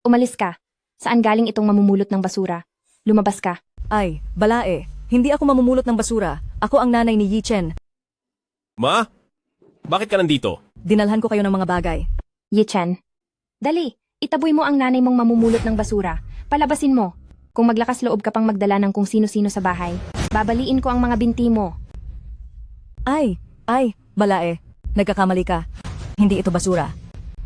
Umalis ka. Saan galing itong mamumulot ng basura? Lumabas ka. Ay, balae. Hindi ako mamumulot ng basura. Ako ang nanay ni Yi Chen. Ma? Bakit ka nandito? Dinalhan ko kayo ng mga bagay. Yi Chen. Dali, itaboy mo ang nanay mong mamumulot ng basura. Palabasin mo. Kung maglakas loob ka pang magdala ng kung sino-sino sa bahay, babaliin ko ang mga binti mo. Ay, balae. Nagkakamali ka. Hindi ito basura.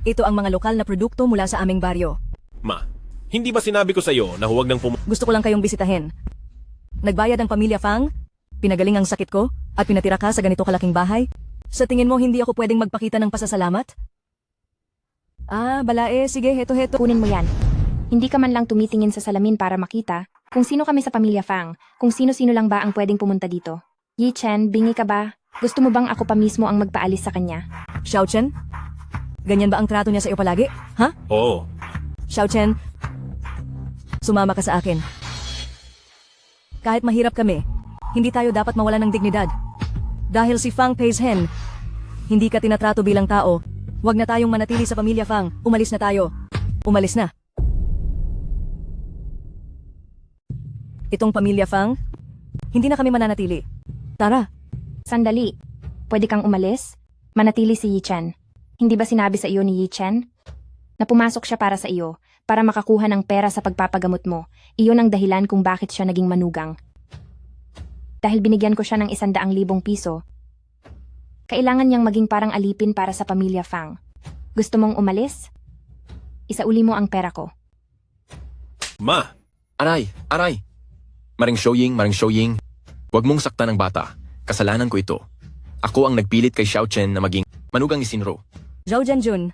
Ito ang mga lokal na produkto mula sa aming baryo. Ma, hindi ba sinabi ko sa'yo na huwag nang Gusto ko lang kayong bisitahin. Nagbayad ang pamilya Fang, pinagaling ang sakit ko, at pinatira ka sa ganito kalaking bahay? Sa tingin mo hindi ako pwedeng magpakita ng pasasalamat? Balae, sige, heto. Kunin mo yan. Hindi ka man lang tumitingin sa salamin para makita kung sino kami sa pamilya Fang, kung sino-sino lang ba ang pwedeng pumunta dito. Yi Chen, bingi ka ba? Gusto mo bang ako pa mismo ang magpaalis sa kanya? Xiao Chen? Ganyan ba ang trato niya sa iyo palagi? Ha? Oo. Xiao Chen, sumama ka sa akin. Kahit mahirap kami, hindi tayo dapat mawala ng dignidad. Dahil si Fang Peizhen, hindi ka tinatrato bilang tao. Huwag na tayong manatili sa pamilya Fang. Umalis na tayo. Umalis na. Itong pamilya Fang, hindi na kami mananatili. Tara. Sandali. Pwede kang umalis? Manatili si Yi Chen. Hindi ba sinabi sa iyo ni Yi Chen? Na pumasok siya para sa iyo, para makakuha ng pera sa pagpapagamot mo. Iyon ang dahilan kung bakit siya naging manugang. Dahil binigyan ko siya ng 100,000 piso, kailangan niyang maging parang alipin para sa pamilya Fang. Gusto mong umalis? Isauli mo ang pera ko. Ma, Aray! Maring Shoying. Huwag mong saktan ang bata. Kasalanan ko ito. Ako ang nagpilit kay Xiao Chen na maging manugang ni Sinro. Zhao Jianjun,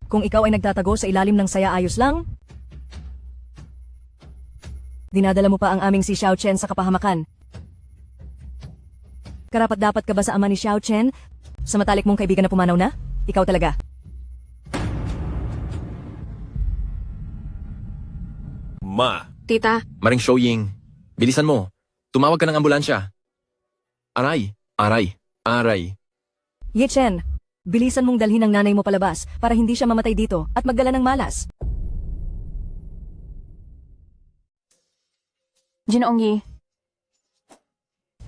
kung ikaw ay nagtatago sa ilalim ng saya ayos lang, dinadala mo pa ang aming si Xiao Chen sa kapahamakan. Karapat-dapat ka ba sa ama ni Xiao Chen? Sa matalik mong kaibigan na pumanaw na? Ikaw talaga. Ma, Tita, Maring Shoying, bilisan mo. Tumawag ka ng ambulansya. Aray! Yi Chen, bilisan mong dalhin ang nanay mo palabas para hindi siya mamatay dito at magdala ng malas. Ginoong Yi.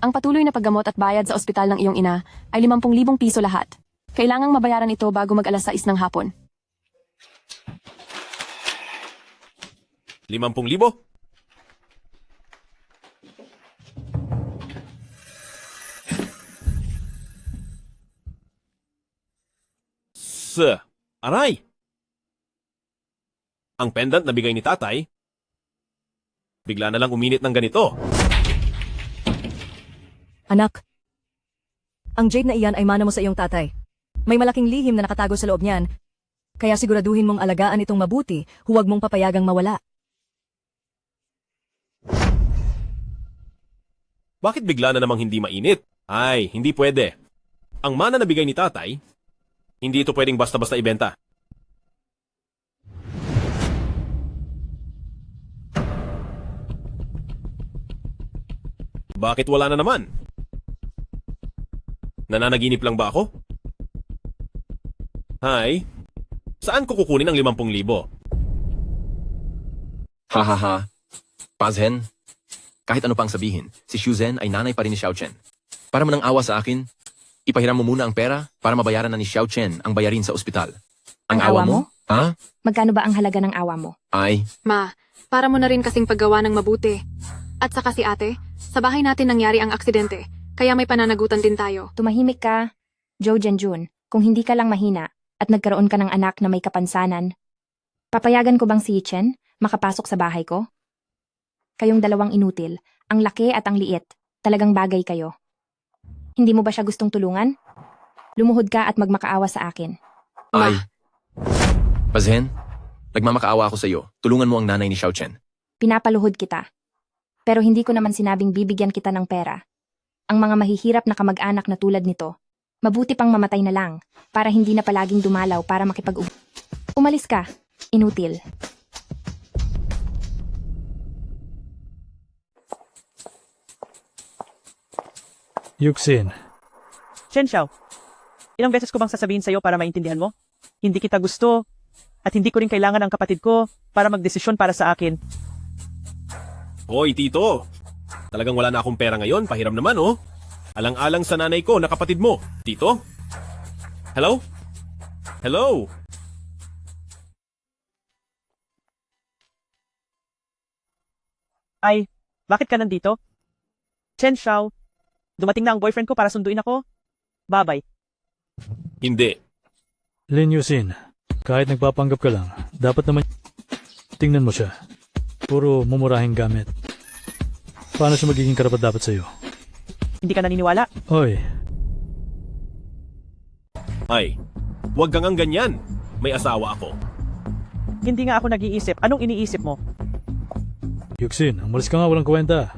Ang patuloy na paggamot at bayad sa ospital ng iyong ina ay 50,000 piso lahat. Kailangang mabayaran ito bago mag-alas 6 ng hapon. 50,000? Aray! Ang pendant na bigay ni tatay, bigla na lang uminit ng ganito. Anak, ang jade na iyan ay mana mo sa iyong tatay. May malaking lihim na nakatago sa loob niyan, kaya siguraduhin mong alagaan itong mabuti, huwag mong papayagang mawala. Bakit bigla na namang hindi mainit? Ay, hindi pwede. Ang mana na bigay ni tatay, hindi ito pwedeng basta-basta ibenta. Bakit wala na naman? Nananaginip lang ba ako? Hay, saan ko kukunin ang 50,000? Hahaha. Pazhen, kahit ano pang sabihin, si Shuzhen ay nanay pa rin ni Xiao Chen. Para mo nang awa sa akin, ipahiram mo muna ang pera para mabayaran na ni Xiao Chen ang bayarin sa ospital. Ang awa mo? Ha? Magkano ba ang halaga ng awa mo? Ay, Ma, para mo na rin kasing paggawa ng mabuti. At saka si ate, sa bahay natin nangyari ang aksidente, kaya may pananagutan din tayo. Tumahimik ka, Zhao Jianjun. Kung hindi ka lang mahina at nagkaroon ka ng anak na may kapansanan, papayagan ko bang si Yi Chen makapasok sa bahay ko? Kayong dalawang inutil, ang laki at ang liit, talagang bagay kayo. Hindi mo ba siya gustong tulungan? Lumuhod ka at magmakaawa sa akin. ay. Pazhen, nagmamakaawa ako sa iyo. Tulungan mo ang nanay ni Xiao Chen. Pinapaluhod kita. Pero hindi ko naman sinabing bibigyan kita ng pera. Ang mga mahihirap na kamag-anak na tulad nito, mabuti pang mamatay na lang, para hindi na palaging dumalaw para Umalis ka, inutil. Yuxin, Chen Xiao, ilang beses ko bang sasabihin sa'yo para maintindihan mo? Hindi kita gusto. at hindi ko rin kailangan ang kapatid ko para magdesisyon para sa akin. Hoy, Tito. Talagang wala na akong pera ngayon. Pahiram naman, oh. Alang-alang sa nanay ko na kapatid mo. Tito? Hello? Hello? Ay, bakit ka nandito? Chen Xiao, dumating na ang boyfriend ko para sunduin ako. Bye-bye. Hindi. Lin Yusin, kahit nagpapanggap ka lang, dapat naman tingnan mo siya. Puro mumurahing gamit. Paano siya magiging karapat-dapat sa'yo? Hindi ka naniniwala? Oy, Ay, huwag kang ang ganyan. May asawa ako. Hindi nga ako nag-iisip. Anong iniisip mo? Yuxin, umalis ka nga walang kwenta.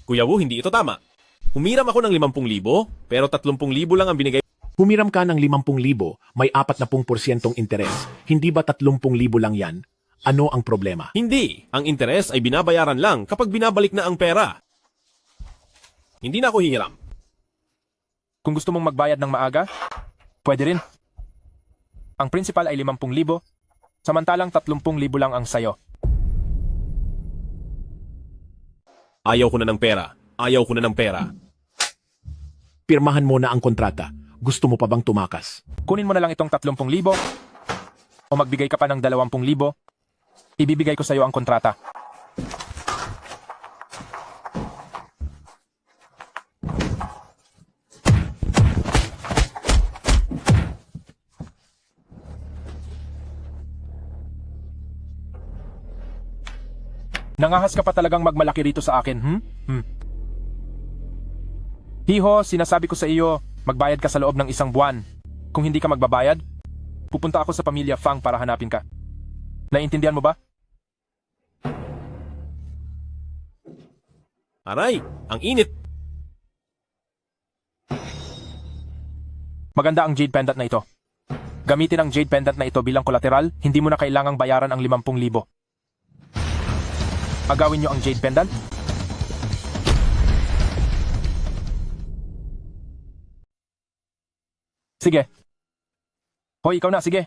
Kuya Wu, hindi ito tama. Humiram ako ng 50,000, pero 30,000 lang ang binigay. Humiram ka ng 50,000, may 40% interes. Hindi ba 30,000 lang yan? Ano ang problema? Hindi. Ang interes ay binabayaran lang kapag binabalik na ang pera. Hindi na ako hihiram. Kung gusto mong magbayad ng maaga, pwede rin. Ang principal ay 50,000, samantalang 30,000 lang ang sayo. Ayaw ko na ng pera. Ayaw ko na ng pera. Pirmahan mo na ang kontrata. Gusto mo pa bang tumakas? Kunin mo na lang itong 30,000 o magbigay ka pa ng 20,000, ibibigay ko sa iyo ang kontrata. Nangahas ka pa talagang magmalaki rito sa akin, Hiho, sinasabi ko sa iyo, magbayad ka sa loob ng 1 buwan. Kung hindi ka magbabayad, pupunta ako sa pamilya Fang para hanapin ka. Naiintindihan mo ba? Aray, ang init. Maganda ang jade pendant na ito. Gamitin ang jade pendant na ito bilang kolateral, hindi mo na kailangang bayaran ang 50,000. Agawin niyo ang jade pendant? Sige. Hoy, ikaw na, sige.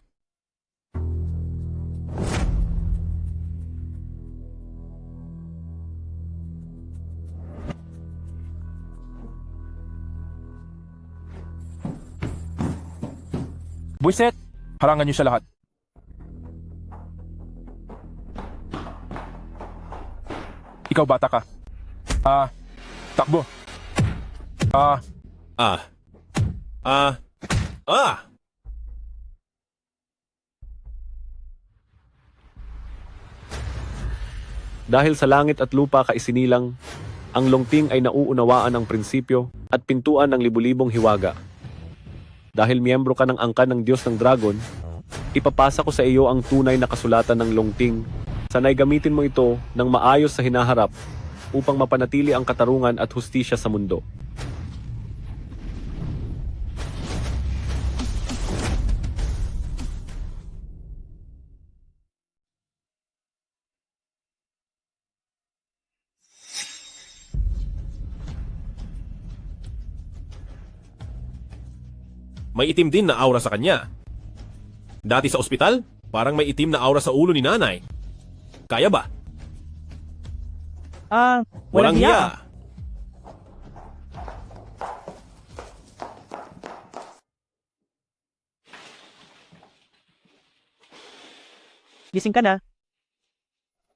Buiset, harangan niyo siya lahat. Ikaw bata ka. Takbo. Ah. Dahil sa langit at lupa kaisinilang, ang longting ay nauunawaan ng prinsipyo at pintuan ng libu-libong hiwaga. Dahil miyembro ka ng angkan ng Diyos ng Dragon, ipapasa ko sa iyo ang tunay na kasulatan ng longting. Sanay gamitin mo ito ng maayos sa hinaharap upang mapanatili ang katarungan at hustisya sa mundo. May itim din na aura sa kanya. Dati sa ospital, parang may itim na aura sa ulo ni nanay. Kaya ba? Walang hiya. Gising ka na.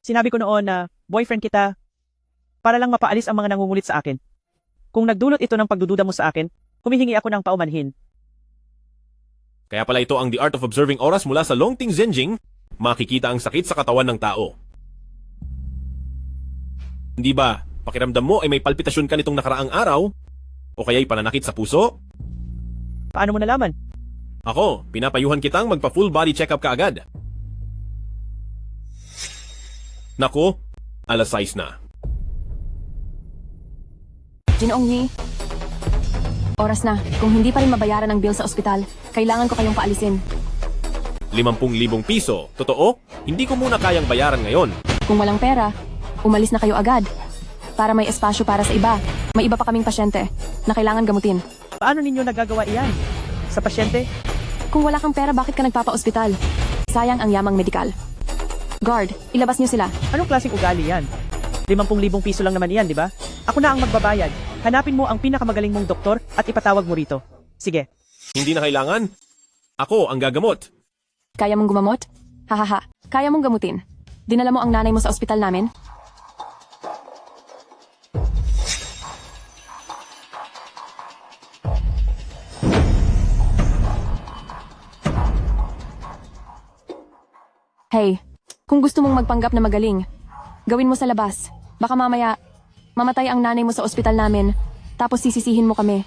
Sinabi ko noon na boyfriend kita para lang mapaalis ang mga nangungulit sa akin. Kung nagdulot ito ng pagdududa mo sa akin, humihingi ako ng paumanhin. Kaya pala ito ang The Art of Observing Auras mula sa Longting Zenjing, makikita ang sakit sa katawan ng tao. Hindi ba, pakiramdam mo ay may palpitasyon ka nitong nakaraang araw? O kaya'y pananakit sa puso? Paano mo nalaman? Ako, pinapayuhan kitang magpa full body check-up ka agad. Naku, alas 6 na. Ginoong Yi, oras na. Kung hindi pa rin mabayaran ang bill sa ospital, kailangan ko kayong paalisin. 50,000 piso. Totoo? Hindi ko muna kayang bayaran ngayon. Kung walang pera, umalis na kayo agad. Para may espasyo para sa iba. May iba pa kaming pasyente na kailangan gamutin. Paano ninyo nagagawa iyan? Sa pasyente? Kung wala kang pera, bakit ka nagpapa-ospital? Sayang ang yamang medikal. Guard, ilabas niyo sila. Anong klaseng ugali yan? 50,000 piso lang naman iyan, di ba? Ako na ang magbabayad. Hanapin mo ang pinakamagaling mong doktor at ipatawag mo rito. Sige. Hindi na kailangan? Ako ang gagamot. Kaya mong gumamot? Hahaha, kaya mong gamutin. Dinala mo ang nanay mo sa ospital namin? Hey, kung gusto mong magpanggap na magaling, gawin mo sa labas. Baka mamaya, mamatay ang nanay mo sa ospital namin, tapos sisisihin mo kami.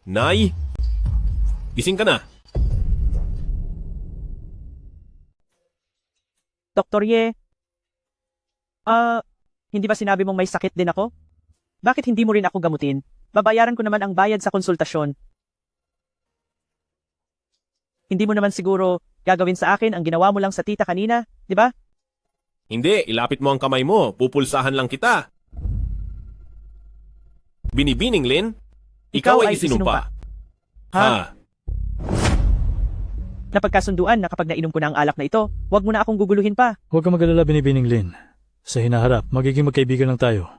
Nay? Gising ka na. Dr. Ye, hindi ba sinabi mong may sakit din ako? Bakit hindi mo rin ako gamutin? Babayaran ko naman ang bayad sa konsultasyon. Hindi mo naman siguro gagawin sa akin ang ginawa mo lang sa tita kanina, di ba? Hindi, ilapit mo ang kamay mo. Pupulsahan lang kita. Binibining, Lin? Ikaw ay isinumpa. Ha? Napagkasunduan na kapag nainom ko na ang alak na ito, huwag mo na akong guguluhin pa. Huwag ka mag-alala, Binibining Lin. Sa hinaharap, magiging magkaibigan lang tayo.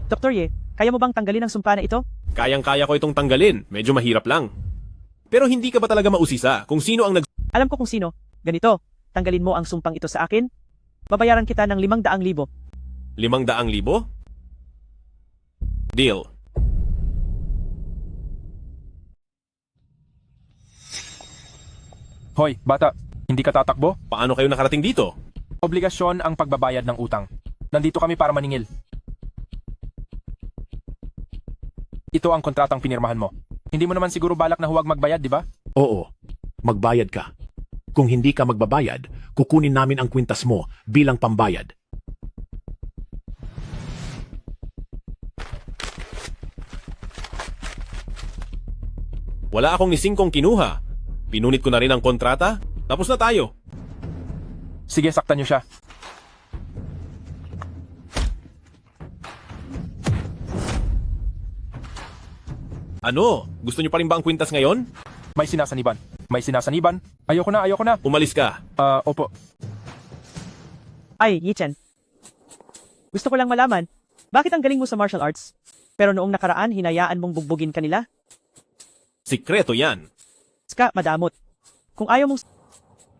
Dr. Ye, kaya mo bang tanggalin ang sumpa na ito? Kayang-kaya ko itong tanggalin. Medyo mahirap lang. Pero hindi ka ba talaga mausisa kung sino ang Alam ko kung sino. Ganito, tanggalin mo ang sumpang ito sa akin. Babayaran kita ng 500,000. 500,000? Deal. Hoy, bata, hindi ka tatakbo? Paano kayo nakarating dito? Obligasyon ang pagbabayad ng utang. Nandito kami para maningil. Ito ang kontratang pinirmahan mo. Hindi mo naman siguro balak na huwag magbayad, di ba? Oo, magbayad ka. Kung hindi ka magbabayad, kukunin namin ang kwintas mo bilang pambayad. Wala akong ni singkong kinuha. Pinunit ko na rin ang kontrata. Tapos na tayo. Sige, saktan niyo siya. Ano? Gusto niyo pa rin ba ang kwintas ngayon? May sinasaniban. May sinasaniban. Ayoko na, ayoko na. Umalis ka. Opo. Ay, Yichen. Gusto ko lang malaman, bakit ang galing mo sa martial arts? Pero noong nakaraan, hinayaan mong bugbugin kanila? Sikreto yan. Ska, madamot. Kung ayaw mong...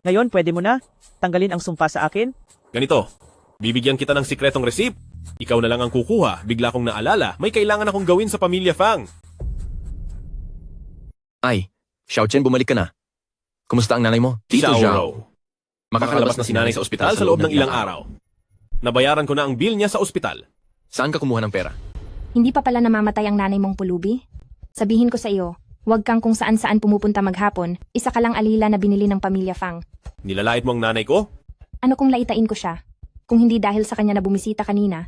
Ngayon, pwede mo na. Tanggalin ang sumpa sa akin. Ganito. Bibigyan kita ng sikretong receipt. Ikaw na lang ang kukuha. Bigla kong naalala, may kailangan akong gawin sa pamilya Fang. Ay, Xiao Chen, bumalik ka na. Kumusta ang nanay mo? Tito Zhao. Xiao. Makakalabas na si nanay sa ospital sa loob ng ilang araw. Nabayaran ko na ang bill niya sa ospital. Saan ka kumuha ng pera? Hindi pa pala namamatay ang nanay mong pulubi? Sabihin ko sa iyo, huwag kang kung saan-saan pumupunta maghapon, isa ka lang alila na binili ng pamilya Fang. Nilalait mo ang nanay ko? Ano kung laitain ko siya? Kung hindi dahil sa kanya na bumisita kanina,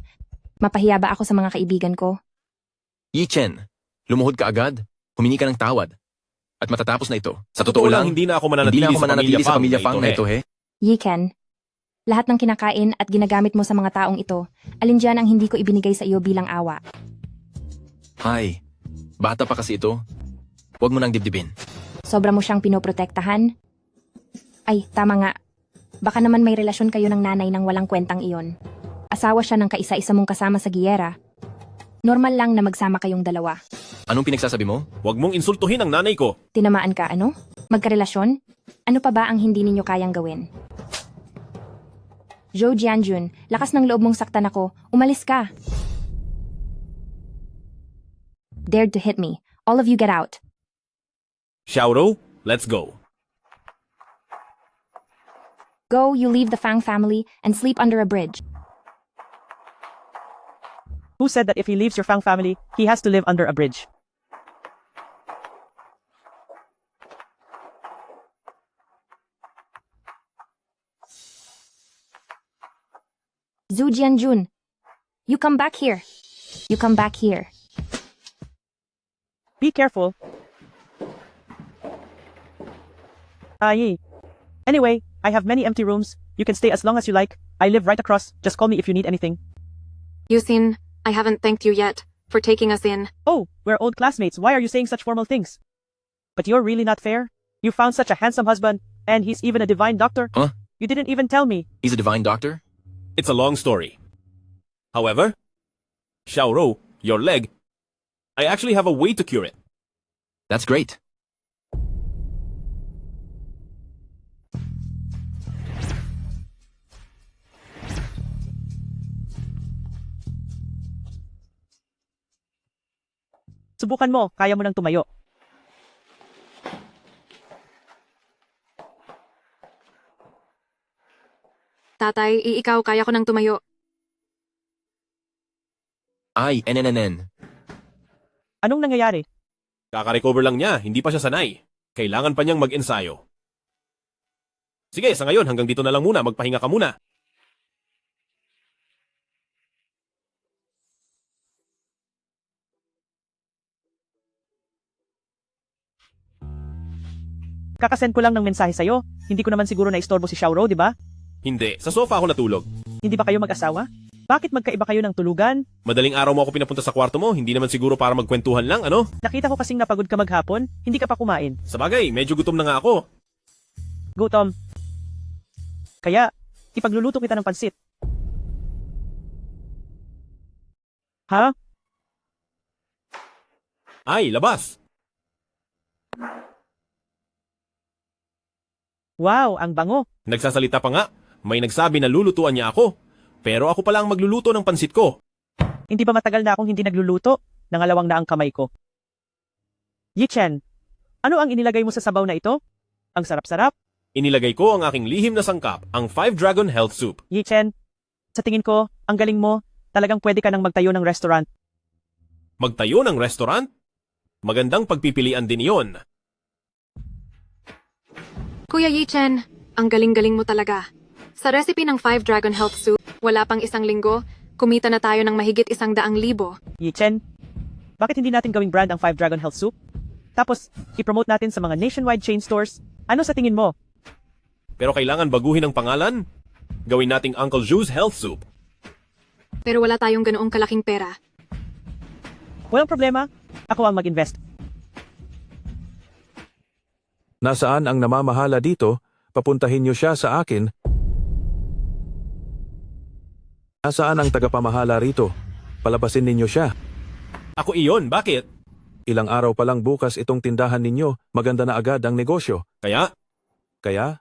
mapahiya ba ako sa mga kaibigan ko? Yi Chen, lumuhod ka agad. Humingi ka ng tawad. At matatapos na ito. Sa Totoo lang, hindi na ako mananatili, sa pamilya Fang na ito, he. Yiken, lahat ng kinakain at ginagamit mo sa mga taong ito, alin dyan ang hindi ko ibinigay sa iyo bilang awa? Hay, bata pa kasi ito. Huwag mo nang dibdibin. Sobra mo siyang pinoprotektahan? Ay, tama nga. Baka naman may relasyon kayo ng nanay ng walang kwentang iyon. Asawa siya ng kaisa-isa mong kasama sa giyera. Normal lang na magsama kayong dalawa. Anong pinagsasabi mo? Huwag mong insultuhin ang nanay ko. Tinamaan ka, ano? Magkarelasyon? Ano pa ba ang hindi ninyo kayang gawin? Zhou Jianjun, lakas ng loob mong saktan ako. Umalis ka. Dared to hit me. All of you get out. Xiaoro, let's go. Go, you leave the Fang family and sleep under a bridge. Who said that if he leaves your Fang family, he has to live under a bridge? Zhu Jianjun, you come back here. You come back here. Be careful. Aye. Anyway, I have many empty rooms. You can stay as long as you like. I live right across. Just call me if you need anything. Yusin, I haven't thanked you yet for taking us in. Oh, we're old classmates. Why are you saying such formal things? But you're really not fair. You found such a handsome husband, and he's even a divine doctor. Huh? You didn't even tell me. He's a divine doctor? It's a long story. However, Xiaoro, your leg, I actually have a way to cure it. That's great. Subukan mo, kaya mo nang tumayo. Tatay, ikaw, kaya ko nang tumayo. Ay, NNNN. Anong nangyayari? Kaka-recover lang niya, hindi pa siya sanay. Kailangan pa niyang mag-ensayo. Sige, sa ngayon, hanggang dito na lang muna, magpahinga ka muna. Kakasend ko lang ng mensahe sa'yo. Hindi ko naman siguro na istorbo si Xiaoro, di ba? Hindi, sa sofa ako natulog. Hindi ba kayo mag-asawa? Bakit magkaiba kayo ng tulugan? Madaling araw mo ako pinapunta sa kwarto mo, hindi naman siguro para magkwentuhan lang, ano? Nakita ko kasing napagod ka maghapon, hindi ka pa kumain. Sa bagay, medyo gutom na nga ako. Gutom. Kaya, ipagluluto kita ng pansit. Ha? Ay, labas! Wow, ang bango. Nagsasalita pa nga, may nagsabi na lulutuan niya ako. Pero ako pala ang magluluto ng pansit ko. Hindi ba matagal na akong hindi nagluluto? Nangalawang na ang kamay ko. Yichen, ano ang inilagay mo sa sabaw na ito? Ang sarap-sarap. Inilagay ko ang aking lihim na sangkap, ang 5 Dragon Health Soup. Yichen, sa tingin ko, ang galing mo. Talagang pwede ka nang magtayo ng restaurant. Magtayo ng restaurant? Magandang pagpipilian din iyon. Kuya Yichen, ang galing-galing mo talaga. Sa recipe ng 5 Dragon Health Soup, wala pang isang linggo, kumita na tayo ng mahigit 100,000. Yichen, bakit hindi natin gawing brand ang 5 Dragon Health Soup? Tapos, i-promote natin sa mga nationwide chain stores. Ano sa tingin mo? Pero kailangan baguhin ang pangalan. Gawin nating Uncle Juice Health Soup. Pero wala tayong ganoong kalaking pera. Walang problema. Ako ang mag-invest. Nasaan ang namamahala dito? Papuntahin niyo siya sa akin. Nasaan ang tagapamahala rito? Palabasin ninyo siya. Ako iyon, bakit? Ilang araw pa lang bukas itong tindahan ninyo, maganda na agad ang negosyo. Kaya? Kaya?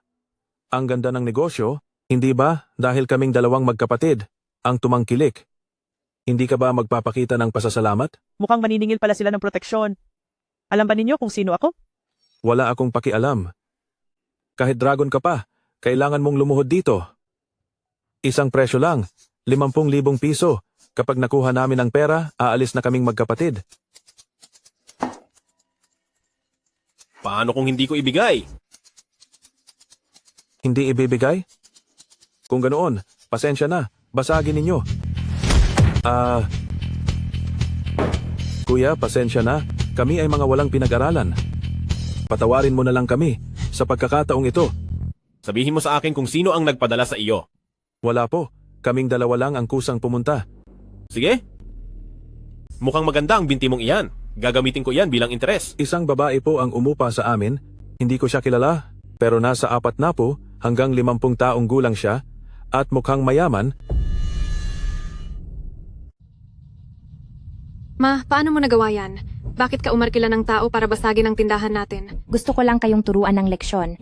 Ang ganda ng negosyo, hindi ba dahil kaming dalawang magkapatid, ang tumangkilik? Hindi ka ba magpapakita ng pasasalamat? Mukhang maniningil pala sila ng proteksyon. Alam ba ninyo kung sino ako? Wala akong pakialam. Kahit dragon ka pa, kailangan mong lumuhod dito. Isang presyo lang, 50,000 piso. Kapag nakuha namin ang pera, aalis na kaming magkapatid. Paano kung hindi ko ibigay? Hindi ibibigay? Kung ganoon, pasensya na, basagin ninyo. Kuya, pasensya na, kami ay mga walang pinag-aralan. Patawarin mo na lang kami sa pagkakataong ito. Sabihin mo sa akin kung sino ang nagpadala sa iyo. Wala po, kaming dalawa lang ang kusang pumunta. Sige? Mukhang maganda ang binti mong iyan. Gagamitin ko iyan bilang interes. Isang babae po ang umupa sa amin, hindi ko siya kilala, pero nasa 40 hanggang 50 taong gulang siya, at mukhang mayaman. Ma, paano mo nagawa yan? Bakit ka umarkila ng tao para basagin ang tindahan natin? Gusto ko lang kayong turuan ng leksyon.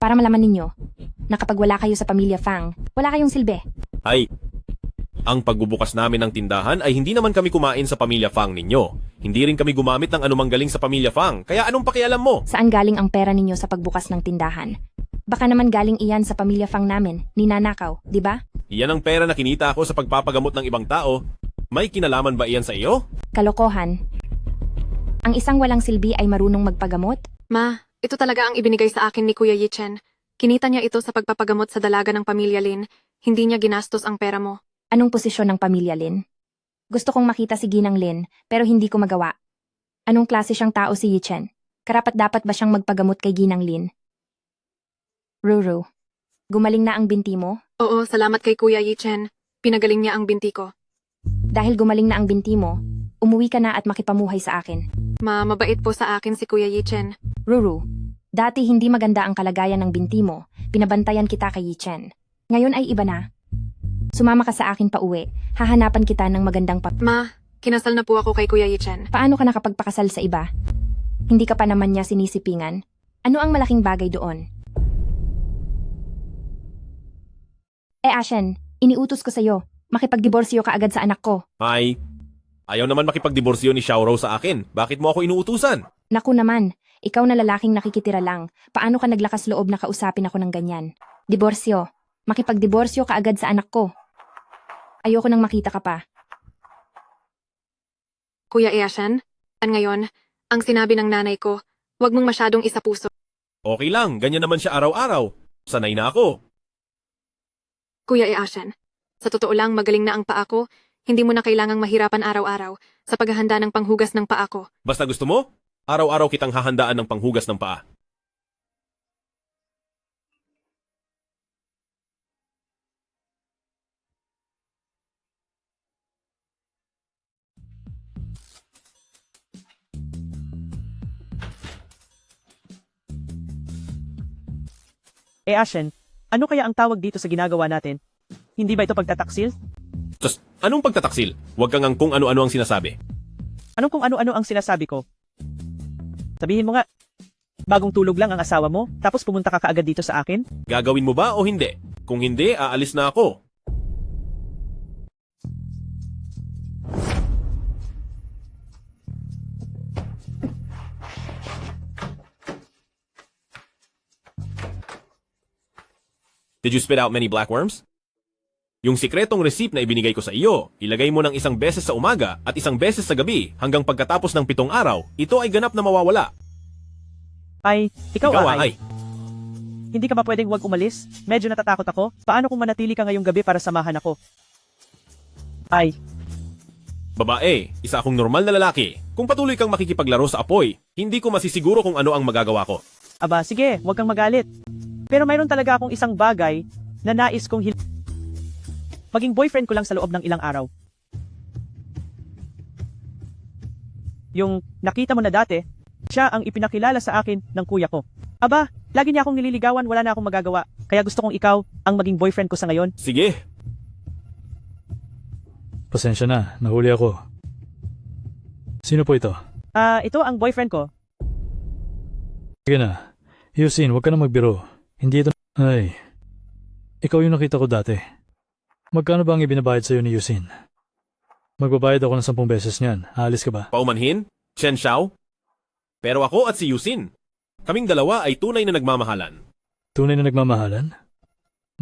Para malaman ninyo na kapag wala kayo sa pamilya Fang, wala kayong silbi. Ay, ang pagbubukas namin ng tindahan ay hindi naman kami kumain sa pamilya Fang ninyo. Hindi rin kami gumamit ng anumang galing sa pamilya Fang. Kaya anong pakialam mo? Saan galing ang pera ninyo sa pagbukas ng tindahan? Baka naman galing iyan sa pamilya Fang namin, ninanakaw, di ba? Iyan ang pera na kinita ko sa pagpapagamot ng ibang tao. May kinalaman ba iyan sa iyo? Kalokohan. Ang isang walang silbi ay marunong magpagamot? Ma, ito talaga ang ibinigay sa akin ni Kuya Yichen. Kinita niya ito sa pagpapagamot sa dalaga ng pamilya Lin. Hindi niya ginastos ang pera mo. Anong posisyon ng pamilya Lin? Gusto kong makita si Ginang Lin, pero hindi ko magawa. Anong klase siyang tao si Yichen? Karapat-dapat ba siyang magpagamot kay Ginang Lin? Ruru, gumaling na ang binti mo? Oo, salamat kay Kuya Yichen. Pinagaling niya ang binti ko. Dahil gumaling na ang binti mo, umuwi ka na at makipamuhay sa akin. Ma, mabait po sa akin si Kuya Yichen. Ruru, dati hindi maganda ang kalagayan ng binti mo, pinabantayan kita kay Yichen. Ngayon ay iba na. Sumama ka sa akin pa uwi, hahanapan kita ng magandang Ma, kinasal na po ako kay Kuya Yichen. Paano ka nakapagpakasal sa iba? Hindi ka pa naman niya sinisipingan? Ano ang malaking bagay doon? Ashen, iniutos ko sa'yo. Makipagdiborsyo ka agad sa anak ko. Ay, ayaw naman makipagdiborsyo ni Xiaoro sa akin. Bakit mo ako inuutusan? Naku naman, ikaw na lalaking nakikitira lang. Paano ka naglakas loob na kausapin ako ng ganyan? Diborsyo. Makipagdiborsyo ka agad sa anak ko. Ayoko nang makita ka pa. Kuya Ashen, ngayon, ang sinabi ng nanay ko, huwag mong masyadong isapuso. Okay lang, ganyan naman siya araw-araw. Sanay na ako. Kuya Ashen, sa totoo lang magaling na ang paa ko, hindi mo na kailangang mahirapan araw-araw sa paghahanda ng panghugas ng paa ko. Basta gusto mo, araw-araw kitang hahandaan ng panghugas ng paa. Ashen, ano kaya ang tawag dito sa ginagawa natin? Hindi ba ito pagtataksil? Tos, anong pagtataksil? Huwag kang ang kung ano-ano ang sinasabi. Anong kung ano-ano ang sinasabi ko? Sabihin mo nga, bagong tulog lang ang asawa mo, tapos pumunta ka kaagad dito sa akin? Gagawin mo ba o hindi? Kung hindi, aalis na ako. Did you spit out many blackworms? Yung sikretong receipt na ibinigay ko sa iyo, ilagay mo ng isang beses sa umaga at isang beses sa gabi hanggang pagkatapos ng 7 araw, ito ay ganap na mawawala. Ay, ikaw ay. Hindi ka ba pwedeng wag umalis? Medyo natatakot ako. Paano kung manatili ka ngayong gabi para samahan ako? Ay, Babae, isa akong normal na lalaki. Kung patuloy kang makikipaglaro sa apoy, hindi ko masisiguro kung ano ang magagawa ko. aba sige, wag kang magalit. Pero mayroon talaga akong isang bagay na nais kong maging boyfriend ko lang sa loob ng ilang araw. Yung nakita mo na dati, siya ang ipinakilala sa akin ng kuya ko. Aba, lagi niya akong nililigawan, wala na akong magagawa. Kaya gusto kong ikaw ang maging boyfriend ko sa ngayon. Sige, Pasensya na, nahuli ako. Sino po ito? Ito ang boyfriend ko. Sige na. Yusin, huwag ka na magbiro. Hindi ito... Ay. Ikaw yung nakita ko dati. Magkano ba ang ibinabayad sa'yo ni Yusin? Magbabayad ako ng 10 beses niyan. Aalis ka ba? paumanhin, Chen Xiao. Pero ako at si Yusin, kaming dalawa ay tunay na nagmamahalan. Tunay na nagmamahalan?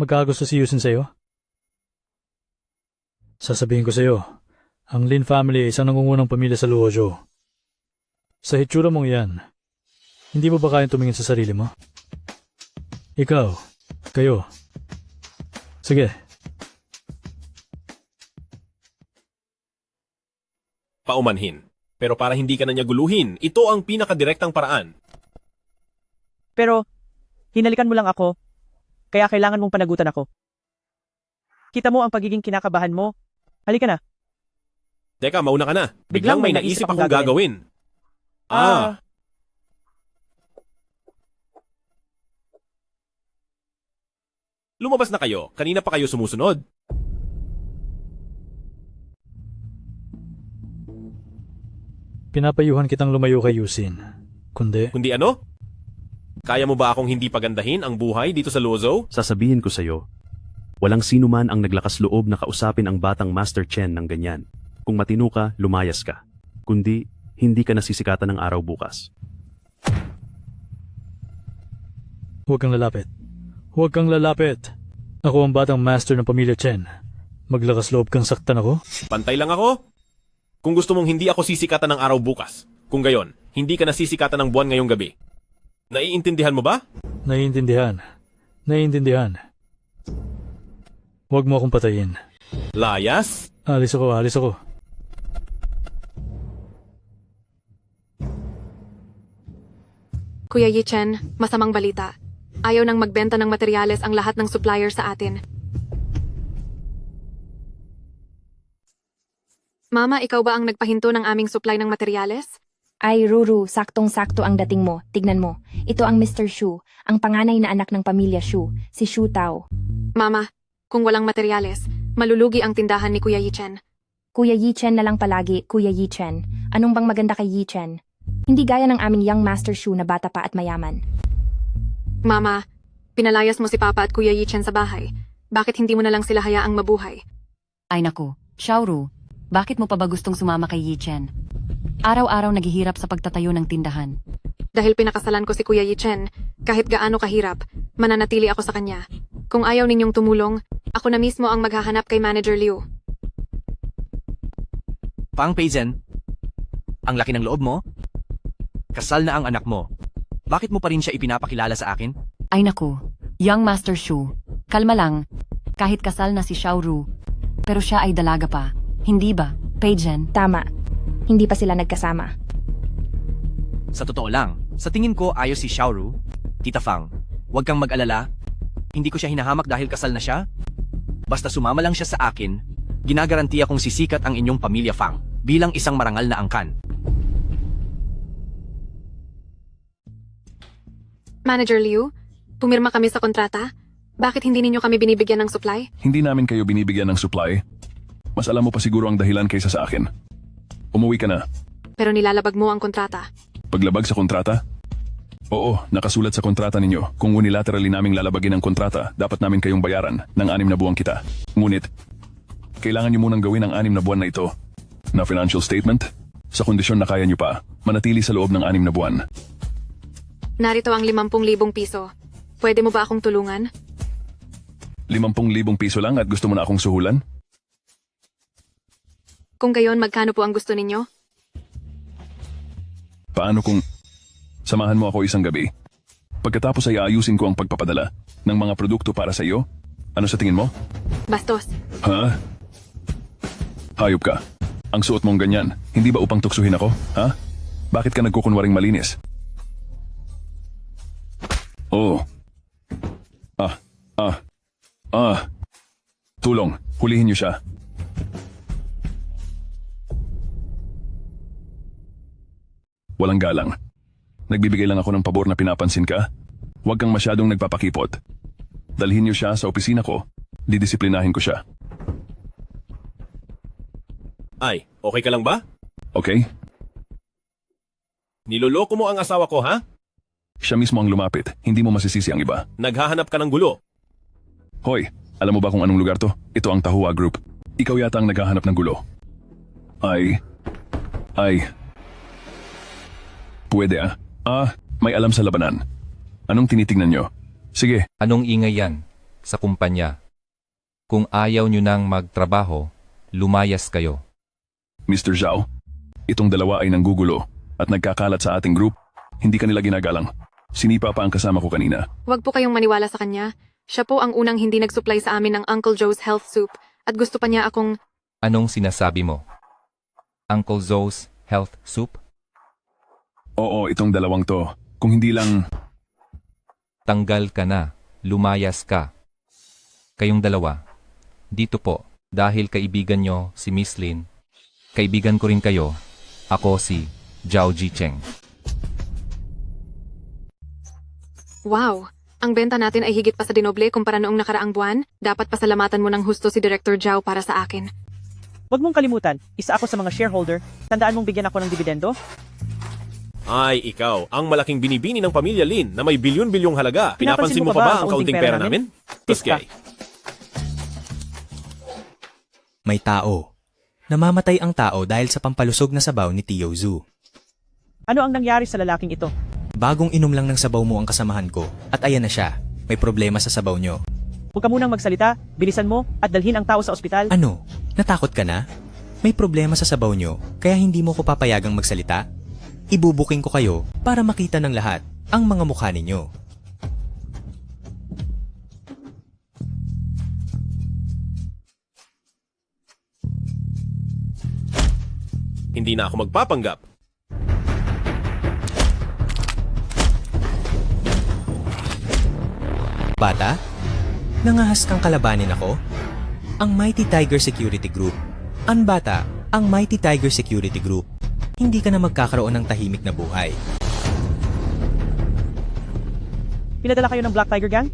Magkakagusto si Yusin sa'yo? Sasabihin ko sa'yo, ang Lin family ay isang nangungunang pamilya sa Luozhou. Sa hitsura mong iyan, hindi mo ba kayang tumingin sa sarili mo? Ikaw, kayo. Sige, Paumanhin. Pero para hindi ka na niya guluhin, ito ang pinakadirektang paraan. Pero, hinalikan mo lang ako, kaya kailangan mong panagutan ako. Kita mo ang pagiging kinakabahan mo. Halika na. Teka, mauna ka na. Biglang may naisip akong gagawin. Lumabas na kayo. Kanina pa kayo sumusunod. pinapayuhan kitang lumayo kay Yusin. Kundi, Kundi ano? Kaya mo ba akong hindi pagandahin ang buhay dito sa Luozhou? Sasabihin ko sa'yo, walang sino man ang naglakas loob na kausapin ang batang Master Chen ng ganyan. Kung matino ka, lumayas ka. Kundi, hindi ka nasisikatan ng araw bukas. huwag kang lalapit. Huwag kang lalapit. Ako ang batang master ng pamilya Chen. Maglakas loob kang saktan ako? Pantay lang ako. Kung gusto mong hindi ako sisikatan ng araw bukas, kung gayon, hindi ka nasisikatan ng buwan ngayong gabi. Naiintindihan mo ba? Naiintindihan. Naiintindihan. Huwag mo akong patayin. Layas? Alis ako, alis ako. Kuya Yichen, masamang balita. Ayaw nang magbenta ng materyales ang lahat ng supplier sa atin. Mama, ikaw ba ang nagpahinto ng aming supply ng materyales? Ay, Ruru, saktong-sakto ang dating mo. Tignan mo. Ito ang Mr. Shu, ang panganay na anak ng pamilya Shu, si Shu Tao. Mama, kung walang materyales, malulugi ang tindahan ni Kuya Yichen. Kuya Yichen na lang palagi, Kuya Yichen. Anong bang maganda kay Yichen? Hindi gaya ng aming young Master Shu na bata pa at mayaman. Mama, pinalayas mo si Papa at Kuya Yichen sa bahay. Bakit hindi mo na lang sila hayaang mabuhay? Ay naku, Xiaoru, bakit mo pa ba gustong sumama kay Yichen? Araw-araw naghihirap sa pagtatayo ng tindahan. Dahil pinakasalan ko si Kuya Yichen, kahit gaano kahirap, mananatili ako sa kanya. Kung ayaw ninyong tumulong, ako na mismo ang maghahanap kay Manager Liu. Pang Peizen, ang laki ng loob mo. Kasal na ang anak mo. Bakit mo pa rin siya ipinapakilala sa akin? Ay naku, young Master Shu, kalma lang. Kahit kasal na si Xiaoru, pero siya ay dalaga pa. Hindi ba, Peijen? Tama. Hindi pa sila nagkasama. Sa totoo lang, sa tingin ko ayos si Xiaoru. Tita Fang, huwag kang mag-alala. Hindi ko siya hinahamak dahil kasal na siya. Basta sumama lang siya sa akin, ginagarantiya kong sisikat ang inyong pamilya Fang bilang isang marangal na angkan. Manager Liu, pumirma kami sa kontrata. Bakit hindi ninyo kami binibigyan ng supply? Hindi namin kayo binibigyan ng supply. Mas alam mo pa siguro ang dahilan kaysa sa akin. Umuwi ka na. Pero nilalabag mo ang kontrata. Paglabag sa kontrata? Oo, nakasulat sa kontrata ninyo. Kung unilaterally naming lalabagin ang kontrata, dapat namin kayong bayaran ng 6 na buwang kita. Ngunit, kailangan nyo munang gawin ang 6 na buwan na ito na financial statement sa kondisyon na kaya nyo pa manatili sa loob ng 6 na buwan. Narito ang 50,000 piso. Pwede mo ba akong tulungan? 50,000 piso lang at gusto mo na akong suhulan? Kung gayon, magkano po ang gusto ninyo? Paano kung samahan mo ako isang gabi? Pagkatapos ay aayusin ko ang pagpapadala ng mga produkto para sa iyo? Ano sa tingin mo? Bastos. Ha? Hayop ka. Ang suot mong ganyan, hindi ba upang tuksuhin ako? Ha? Bakit ka nagkukunwaring malinis? Oh. Tulong, hulihin niyo siya. Walang galang. Nagbibigay lang ako ng pabor na pinapansin ka. Huwag kang masyadong nagpapakipot. Dalhin niyo siya sa opisina ko. Didisiplinahin ko siya. Ay, okay ka lang ba? Okay? Niloloko mo ang asawa ko, ha? Siya mismo ang lumapit. Hindi mo masisisi ang iba. Naghahanap ka ng gulo. Hoy, alam mo ba kung anong lugar to? Ito ang Tahua Group. Ikaw yata ang naghahanap ng gulo. Pwede ah. May alam sa labanan. Anong tinitingnan nyo? Sige. Anong ingay yan sa kumpanya? Kung ayaw nyo nang magtrabaho, lumayas kayo. Mr. Zhao, itong dalawa ay nanggugulo at nagkakalat sa ating group. Hindi kanila ginagalang. Sinipa pa ang kasama ko kanina. Huwag po kayong maniwala sa kanya. Siya po ang unang hindi nag-supply sa amin ng Uncle Joe's Health Soup at gusto pa niya akong... Anong sinasabi mo? Uncle Joe's Health Soup? Oo, itong dalawang to. Kung hindi lang... Tanggal ka na. Lumayas ka. Kayong dalawa. Dito po, dahil kaibigan nyo si Miss Lin. Kaibigan ko rin kayo. Ako si Zhao Jicheng. Wow! Ang benta natin ay higit pa sa dinoble kumpara noong nakaraang buwan. Dapat pasalamatan mo ng husto si Director Zhao para sa akin. Huwag mong kalimutan, isa ako sa mga shareholder. Tandaan mong bigyan ako ng dividendo? Ay, ikaw, ang malaking binibini ng pamilya Lin na may bilyon-bilyong halaga. Pinapansin mo pa ba ang kaunting pera namin? Taskay. May tao. Namamatay ang tao dahil sa pampalusog na sabaw ni Tio Zhu. Ano ang nangyari sa lalaking ito? Bagong inom lang ng sabaw mo ang kasamahan ko at ayan na siya. May problema sa sabaw nyo. Huwag ka munang magsalita, bilisan mo, at dalhin ang tao sa ospital. Ano? Natakot ka na? May problema sa sabaw nyo, kaya hindi mo ko papayagang magsalita? Ibubuking ko kayo para makita ng lahat ang mga mukha ninyo. Hindi na ako magpapanggap. Bata? Nangahas kang kalabanin ako? Ang Mighty Tiger Security Group. Ang bata, ang Mighty Tiger Security Group. Hindi ka na magkakaroon ng tahimik na buhay. Pinadala kayo ng Black Tiger Gang?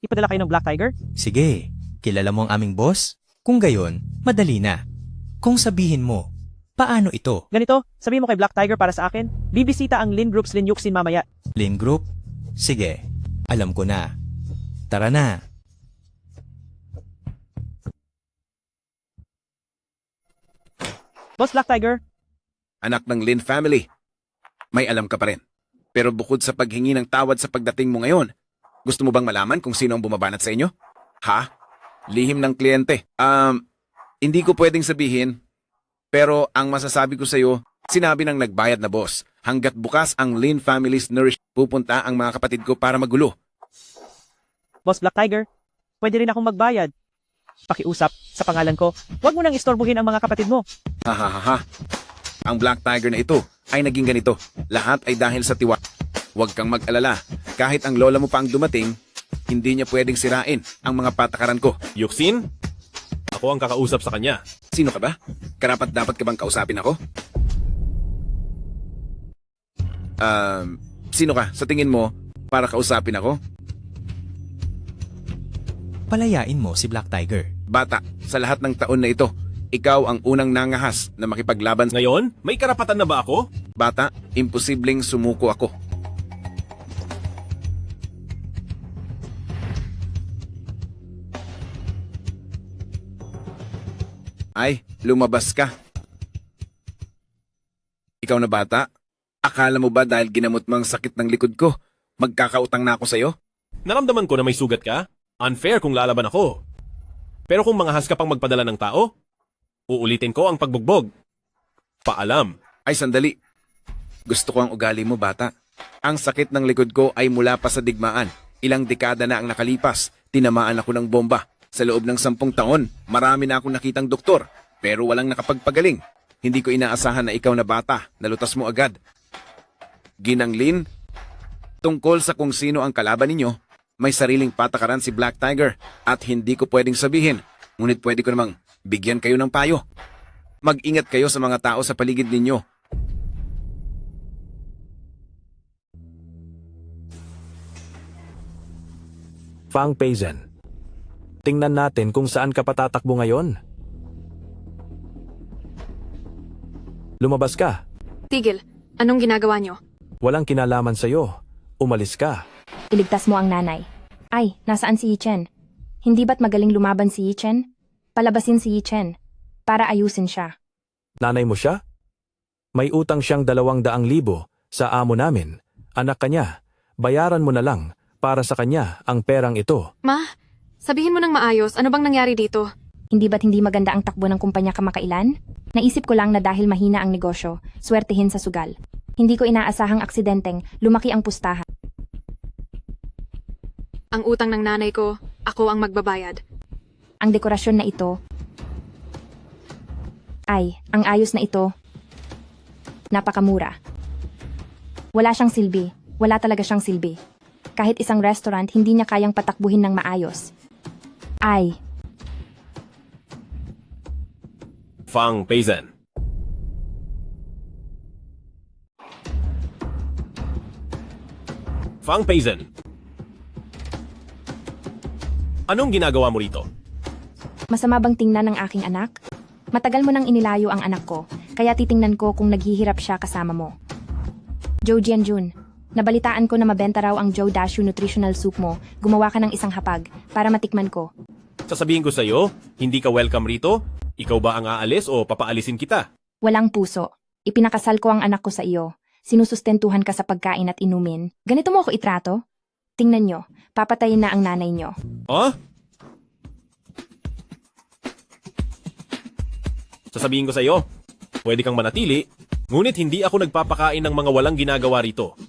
Ipadala kayo ng Black Tiger? Sige, kilala mo ang aming boss? Kung gayon, madali na. Kung sabihin mo, paano ito? Ganito, sabihin mo kay Black Tiger para sa akin, bibisita ang Lin Group's Lin Yuxin mamaya. Lin Group? Sige, alam ko na. Tara na. Boss Black Tiger, Anak ng Lin family, may alam ka pa rin. Pero bukod sa paghingi ng tawad sa pagdating mo ngayon, gusto mo bang malaman kung sino ang bumabanat sa inyo? Ha? Lihim ng kliyente. Hindi ko pwedeng sabihin, pero ang masasabi ko sa'yo, sinabi ng nagbayad na boss, hanggat bukas ang Lin family's nourish, pupunta ang mga kapatid ko para magulo. Boss Black Tiger, pwede rin akong magbayad. Pakiusap sa pangalan ko, huwag mo nang istorbohin ang mga kapatid mo. Ha. Ang Black Tiger na ito ay naging ganito. Lahat ay dahil sa tiwala. Huwag kang mag-alala. Kahit ang lola mo pa ang dumating, hindi niya pwedeng sirain ang mga patakaran ko. Yuxin? Ako ang kakausap sa kanya. Sino ka ba? Karapat dapat ka bang kausapin ako? Sino ka? Sa tingin mo, para kausapin ako? Palayain mo si Black Tiger. Bata, sa lahat ng taon na ito, ikaw ang unang nangahas na makipaglaban. Ngayon, may karapatan na ba ako? Bata, imposibleng sumuko ako. Ay, lumabas ka. Ikaw na bata, akala mo ba dahil ginamot mo ang sakit ng likod ko, magkakautang na ako sa'yo? Naramdaman ko na may sugat ka? Unfair kung lalaban ako. Pero kung mangahas ka pang magpadala ng tao, uulitin ko ang pagbugbog. Paalam. Ay, sandali. Gusto ko ang ugali mo, bata. Ang sakit ng likod ko ay mula pa sa digmaan. Ilang dekada na ang nakalipas. Tinamaan ako ng bomba. Sa loob ng 10 taon, marami na akong nakitang doktor. Pero walang nakapagpagaling. Hindi ko inaasahan na ikaw na bata. Nalutas mo agad. Ginanglin, tungkol sa kung sino ang kalaban ninyo, may sariling patakaran si Black Tiger at hindi ko pwedeng sabihin. Ngunit pwede ko namang bigyan kayo ng payo. Mag-ingat kayo sa mga tao sa paligid ninyo. Fang Peizen. Tingnan natin kung saan ka patatakbo ngayon. Lumabas ka. Tigil, anong ginagawa nyo? Walang kinalaman sa'yo. Umalis ka. Iligtas mo ang nanay. Ay, nasaan si Yichen? Hindi ba't magaling lumaban si Yichen? Palabasin si Yichen para ayusin siya. Nanay mo siya? May utang siyang 200,000 sa amo namin. Anak kanya. Bayaran mo na lang para sa kanya ang perang ito. Ma, sabihin mo ng maayos, ano bang nangyari dito? Hindi ba't hindi maganda ang takbo ng kumpanya kamakailan? Naisip ko lang na dahil mahina ang negosyo, swertihin sa sugal. Hindi ko inaasahang aksidenteng lumaki ang pustahan. Ang utang ng nanay ko, ako ang magbabayad. Ang dekorasyon na ito, ang ayos na ito, napakamura. Wala siyang silbi, wala talaga siyang silbi. Kahit isang restaurant, hindi niya kayang patakbuhin ng maayos. Fang Peizen. Fang Peizen. Anong ginagawa mo rito? Masama bang tingnan ng aking anak? Matagal mo nang inilayo ang anak ko, kaya titingnan ko kung naghihirap siya kasama mo. Joe Jianjun, nabalitaan ko na mabenta raw ang Joe Dashu Nutritional Soup mo. Gumawa ka ng isang hapag para matikman ko. Sasabihin ko sa'yo, hindi ka welcome rito? Ikaw ba ang aalis o papaalisin kita? Walang puso. Ipinakasal ko ang anak ko sa iyo. Sinusustentuhan ka sa pagkain at inumin. Ganito mo ako itrato? Tingnan nyo, papatayin na ang nanay nyo. Ha? Sasabihin ko sa iyo, pwede kang manatili, ngunit hindi ako nagpapakain ng mga walang ginagawa rito.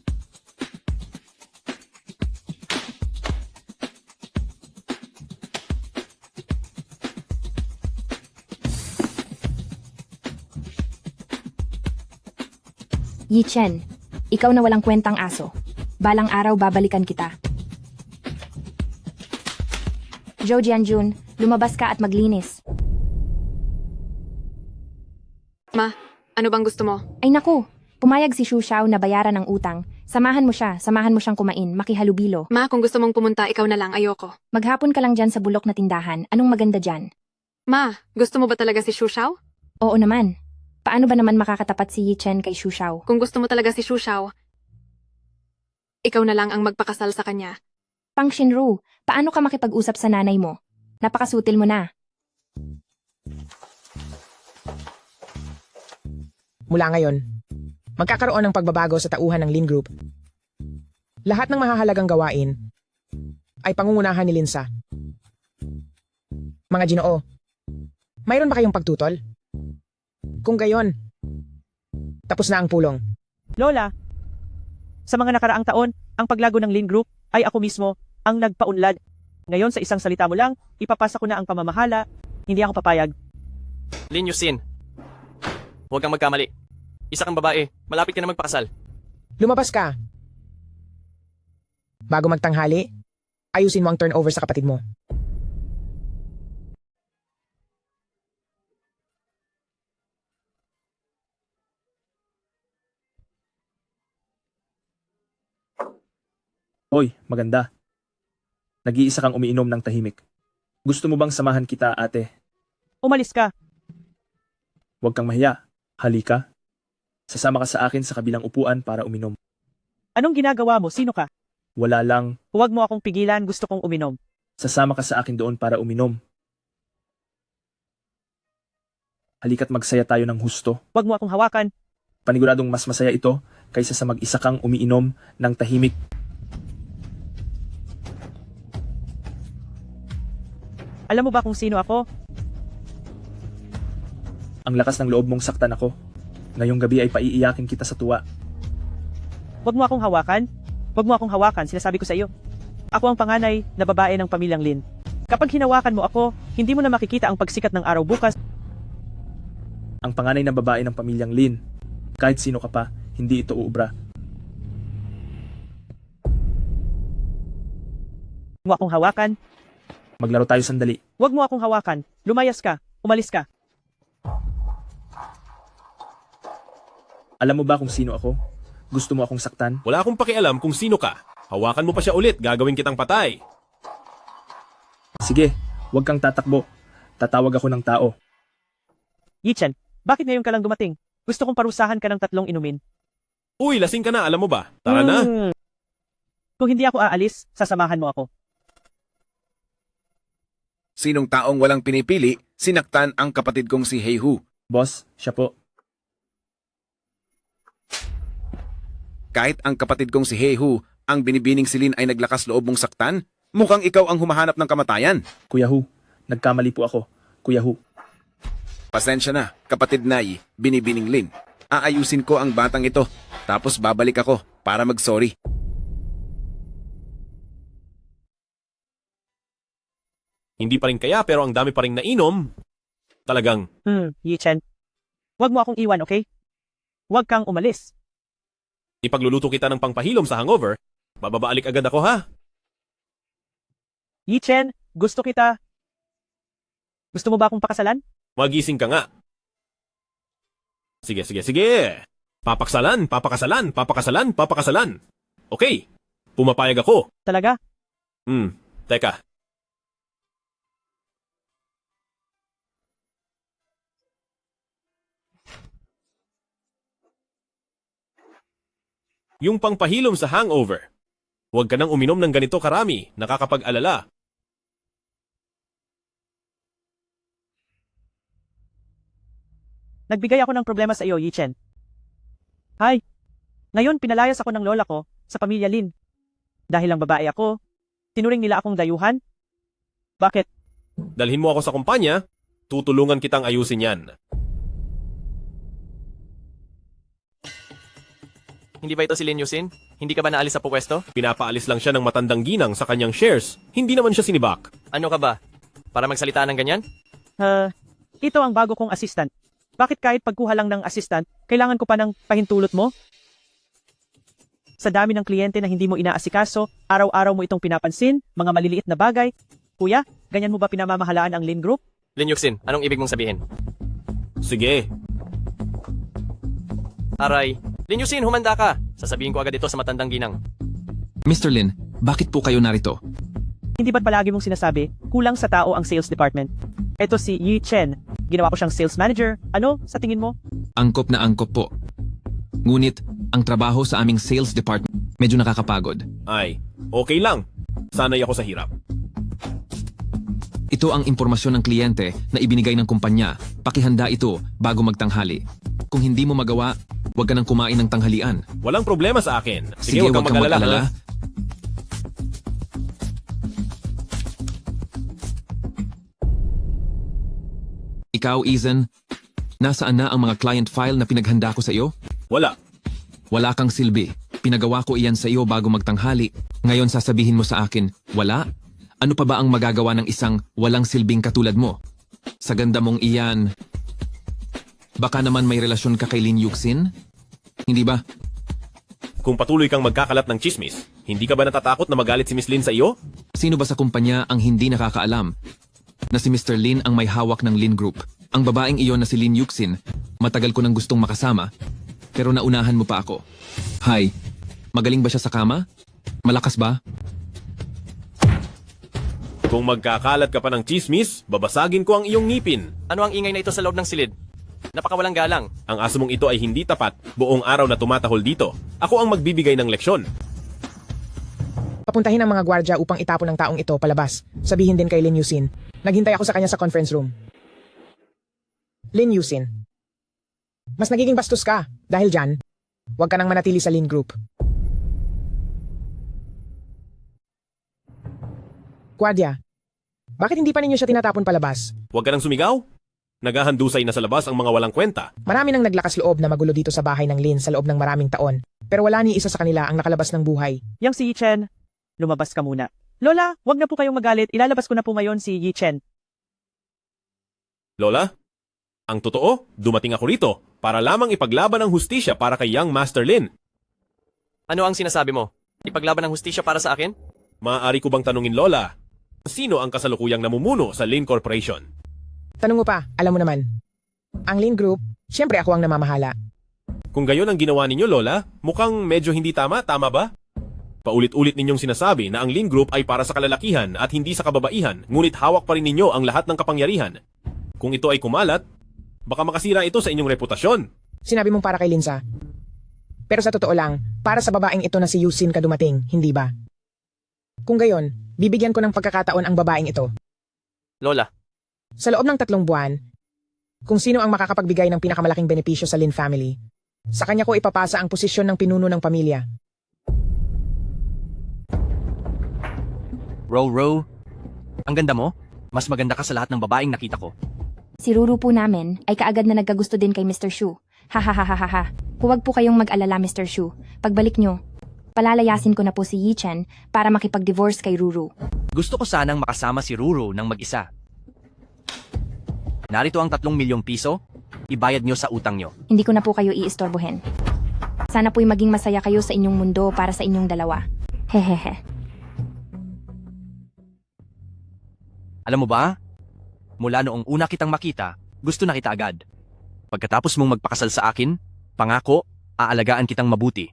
Yi Chen, ikaw na walang kwentang aso. Balang araw babalikan kita. Zhou Jianjun, lumabas ka at maglinis. Ma, ano bang gusto mo? Ay naku, pumayag si Xu Xiao na bayaran ang utang. Samahan mo siyang kumain, makihalubilo. Ma, kung gusto mong pumunta, ikaw na lang, ayoko. Maghapon ka lang dyan sa bulok na tindahan. Anong maganda dyan? Ma, gusto mo ba talaga si Xu Xiao? Oo naman. Paano ba naman makakatapat si Yi Chen kay Xu Xiao? Kung gusto mo talaga si Xu Xiao, ikaw na lang ang magpakasal sa kanya. Pang Shinru, paano ka makipag-usap sa nanay mo? Napakasutil mo na. Mula ngayon, magkakaroon ng pagbabago sa tauhan ng Lin Group. Lahat ng mahahalagang gawain ay pangungunahan ni Linsa. Mga Ginoo, mayroon ba kayong pagtutol? Kung gayon, tapos na ang pulong. Lola, sa mga nakaraang taon, ang paglago ng Lin Group ay ako mismo ang nagpaunlad. Ngayon sa isang salita mo lang, ipapasa ko na ang pamamahala, hindi ako papayag. Lin Yusin, huwag kang magkamali. Isa kang babae, malapit ka na magpakasal. Lumabas ka. Bago magtanghali, ayusin mo ang turnover sa kapatid mo. Hoy, maganda. Nag-iisa kang umiinom ng tahimik. Gusto mo bang samahan kita, ate? Umalis ka. Huwag kang mahiya. Halika. Sasama ka sa akin sa kabilang upuan para uminom. Anong ginagawa mo? Sino ka? Wala lang. Huwag mo akong pigilan, gusto kong uminom. Sasama ka sa akin doon para uminom. Halika't magsaya tayo ng husto. Huwag mo akong hawakan. Paniguradong mas masaya ito kaysa sa mag-isa kang umiinom ng tahimik. Alam mo ba kung sino ako? Ang lakas ng loob mong saktan ako. Ngayong gabi ay paiiyakin kita sa tuwa. Huwag mo akong hawakan. Huwag mo akong hawakan, sinasabi ko sa iyo. Ako ang panganay na babae ng pamilyang Lin. Kapag hinawakan mo ako, hindi mo na makikita ang pagsikat ng araw bukas. Ang panganay na babae ng pamilyang Lin. Kahit sino ka pa, hindi ito uubra. Huwag mo akong hawakan. Maglaro tayo sandali. Huwag mo akong hawakan. Lumayas ka. Umalis ka. Alam mo ba kung sino ako? Gusto mo akong saktan? Wala akong pakialam kung sino ka. Hawakan mo pa siya ulit, gagawin kitang patay. Sige, huwag kang tatakbo. Tatawag ako ng tao. Yi Chen, bakit ngayon ka lang dumating? Gusto kong parusahan ka ng 3 inumin. Uy, lasing ka na, alam mo ba? Tara na. Kung hindi ako aalis, sasamahan mo ako. Sinong taong walang pinipili, sinaktan ang kapatid kong si Heihu. Boss, siya po. Kahit ang kapatid kong si Heihu, ang binibining si Lin ay naglakas loob mong saktan, mukhang ikaw ang humahanap ng kamatayan. Kuya Hu, nagkamali po ako. Kuya Hu. Pasensya na, kapatid Nai, binibining Lin. Aayusin ko ang batang ito, tapos babalik ako para mag-sorry. Hindi pa rin kaya pero ang dami pa rin nainom. Talagang. Yi Chen. Huwag mo akong iwan, okay? Huwag kang umalis. Ipagluluto kita ng pangpahilom sa hangover, bababaalik agad ako ha. Yi Chen, gusto kita. Gusto mo ba akong pakasalan? Magising ka nga. Sige, sige, sige. Papakasalan, papakasalan, papakasalan, papakasalan. Okay, pumapayag ako. Talaga? Teka. Yung pangpahilom sa hangover. Huwag ka nang uminom ng ganito karami, nakakapag-alala. Nagbigay ako ng problema sa iyo, Yi Chen. Hi. Ngayon pinalayas ako ng lola ko sa pamilya Lin. Dahil lang babae ako, tinuring nila akong dayuhan? Bakit? Dalhin mo ako sa kumpanya, tutulungan kitang ayusin yan. Hindi ba ito si Lin Yusin? Hindi ka ba naalis sa pwesto? Pinapaalis lang siya ng matandang ginang sa kanyang shares. Hindi naman siya sinibak. Ano ka ba? Para magsalita ng ganyan? Ito ang bago kong assistant. Bakit kahit pagkuha lang ng assistant, kailangan ko pa ng pahintulot mo? Sa dami ng kliyente na hindi mo inaasikaso, araw-araw mo itong pinapansin, mga maliliit na bagay. Kuya, ganyan mo ba pinamamahalaan ang Lin Group? Lin Yusin, anong ibig mong sabihin? Sige. Aray, Lin Yusin, humanda ka! Sasabihin ko agad ito sa matandang ginang. Mr. Lin, bakit po kayo narito? Hindi ba't palagi mong sinasabi, kulang sa tao ang sales department? Ito si Yi Chen. Ginawa ko siyang sales manager. Ano, sa tingin mo? Angkop na angkop po. Ngunit, ang trabaho sa aming sales department medyo nakakapagod. Ay, okay lang. Sanay ako sa hirap. Ito ang impormasyon ng kliyente na ibinigay ng kumpanya. Pakihanda ito bago magtanghali. Kung hindi mo magawa, huwag ka nang kumain ng tanghalian. Walang problema sa akin. Sige, huwag kang mag-alala. Ikaw, Ethan, nasaan na ang mga client file na pinaghanda ko sa iyo? Wala. Wala kang silbi. Pinagawa ko iyan sa iyo bago magtanghali. Ngayon sasabihin mo sa akin, wala? Ano pa ba ang magagawa ng isang walang silbing katulad mo? Sa ganda mong iyan, baka naman may relasyon ka kay Lin Yuxin? Hindi ba? Kung patuloy kang magkakalat ng chismis, hindi ka ba natatakot na magalit si Miss Lin sa iyo? Sino ba sa kumpanya ang hindi nakakaalam na si Mr. Lin ang may hawak ng Lin Group? Ang babaeng iyon na si Lin Yuxin, matagal ko nang gustong makasama, pero naunahan mo pa ako. Hi, magaling ba siya sa kama? Malakas ba? Kung magkakalat ka pa ng chismis, babasagin ko ang iyong ngipin. Ano ang ingay na ito sa loob ng silid? Napakawalang galang. Ang aso mong ito ay hindi tapat, buong araw na tumatahol dito. Ako ang magbibigay ng leksyon. Papuntahin ang mga gwardya upang itapon ang taong ito palabas. Sabihin din kay Lin Yusin. Naghintay ako sa kanya sa conference room. Lin Yusin. Mas nagiging bastos ka. Dahil dyan, huwag ka nang manatili sa Lin Group. Guardia, bakit hindi pa ninyo siya tinatapon palabas? Huwag ka nang sumigaw. Naghahandusay na sa labas ang mga walang kwenta. Marami nang naglakas loob na magulo dito sa bahay ng Lin sa loob ng maraming taon. Pero wala ni isa sa kanila ang nakalabas ng buhay. Yang si Yi Chen, lumabas ka muna. Lola, wag na po kayong magalit. Ilalabas ko na po ngayon si Yi Chen. Lola, ang totoo, dumating ako rito para lamang ipaglaban ang hustisya para kay Young Master Lin. Ano ang sinasabi mo? Ipaglaban ng hustisya para sa akin? Maaari ko bang tanungin, Lola, sino ang kasalukuyang namumuno sa Lin Corporation? Tanong mo pa, alam mo naman. Ang Lin Group, siyempre ako ang namamahala. Kung gayon ang ginawa ninyo, Lola, mukhang medyo hindi tama ba? Paulit-ulit ninyong sinasabi na ang Lin Group ay para sa kalalakihan at hindi sa kababaihan, ngunit hawak pa rin ninyo ang lahat ng kapangyarihan. Kung ito ay kumalat, baka makasira ito sa inyong reputasyon. Sinabi mong para kay Linsa. Pero sa totoo lang, para sa babaeng ito na si Yusin ka dumating, hindi ba? Kung gayon, bibigyan ko ng pagkakataon ang babaeng ito. Lola. Sa loob ng 3 buwan, kung sino ang makakapagbigay ng pinakamalaking benepisyo sa Lin family, sa kanya ko ipapasa ang posisyon ng pinuno ng pamilya. Row. Ang ganda mo. Mas maganda ka sa lahat ng babaeng nakita ko. Si Ruru po namin ay kaagad na nagkagusto din kay Mr. Shu. Ha. Huwag po kayong mag-alala, Mr. Shu. Pagbalik nyo, palalayasin ko na po si Yi Chen para makipag-divorce kay Ruru. Gusto ko sanang makasama si Ruru ng mag-isa. Narito ang 3 milyong piso. Ibayad nyo sa utang nyo. Hindi ko na po kayo iistorbohin. Sana po'y maging masaya kayo sa inyong mundo para sa inyong dalawa. Hehehe. Alam mo ba? Mula noong una kitang makita, gusto na kita agad. Pagkatapos mong magpakasal sa akin, pangako, aalagaan kitang mabuti.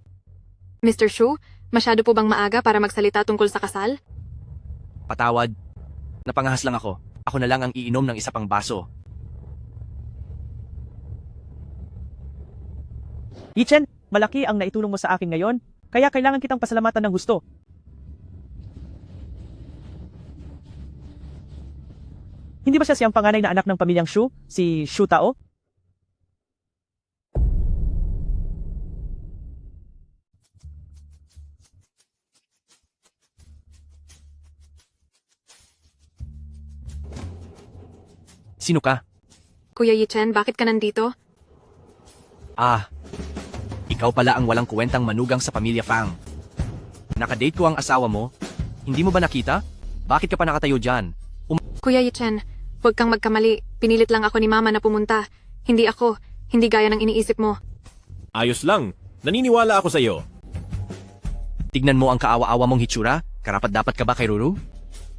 Mr. Shu, masyado po bang maaga para magsalita tungkol sa kasal? Patawad. Napangahas lang ako. Ako na lang ang iinom ng isa pang baso. Yi Chen, malaki ang naitulong mo sa akin ngayon, kaya kailangan kitang pasalamatan ng gusto. Hindi ba siya siyang panganay na anak ng pamilyang Shu, si Shu Tao? Sino ka? Kuya Yichen, bakit ka nandito? Ikaw pala ang walang kwentang manugang sa pamilya Fang. Nakadate ko ang asawa mo. Hindi mo ba nakita? Bakit ka pa nakatayo dyan? Kuya Yichen, huwag kang magkamali. Pinilit lang ako ni Mama na pumunta. Hindi ako. Hindi gaya ng iniisip mo. Ayos lang. Naniniwala ako sa iyo. Tignan mo ang kaawa-awa mong hitsura. Karapat-dapat ka ba kay Ruru?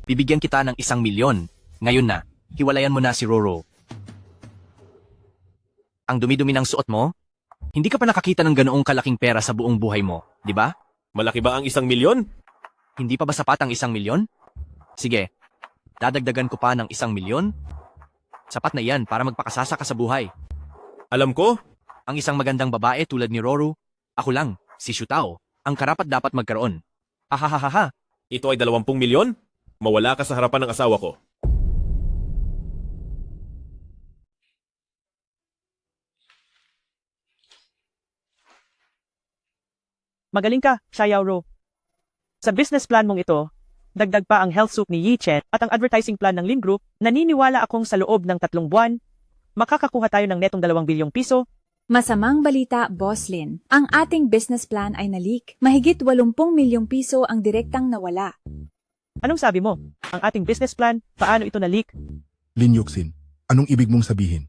Bibigyan kita ng 1 milyon. Ngayon na, hiwalayan mo na si Ruru. Ang dumi-dumi ng suot mo? Hindi ka pa nakakita ng ganoong kalaking pera sa buong buhay mo, di ba? Malaki ba ang 1 milyon? Hindi pa ba sapat ang 1 milyon? Sige, dadagdagan ko pa ng 1 milyon. Sapat na yan para magpakasasa ka sa buhay. Alam ko. Ang isang magandang babae tulad ni Roro, ako lang, si Shutao, ang karapat-dapat magkaroon. Ahahaha. Ito ay 20 milyon? Mawala ka sa harapan ng asawa ko. Magaling ka, Xiaoro. Sa business plan mong ito, dagdag pa ang health soup ni Yi Chen at ang advertising plan ng Lin Group, naniniwala akong sa loob ng 3 buwan, makakakuha tayo ng netong 2 bilyong piso. Masamang balita, Boss Lin. Ang ating business plan ay na-leak. Mahigit 80 milyong piso ang direktang nawala. Anong sabi mo? Ang ating business plan, paano ito na-leak? Lin Yuxin, anong ibig mong sabihin?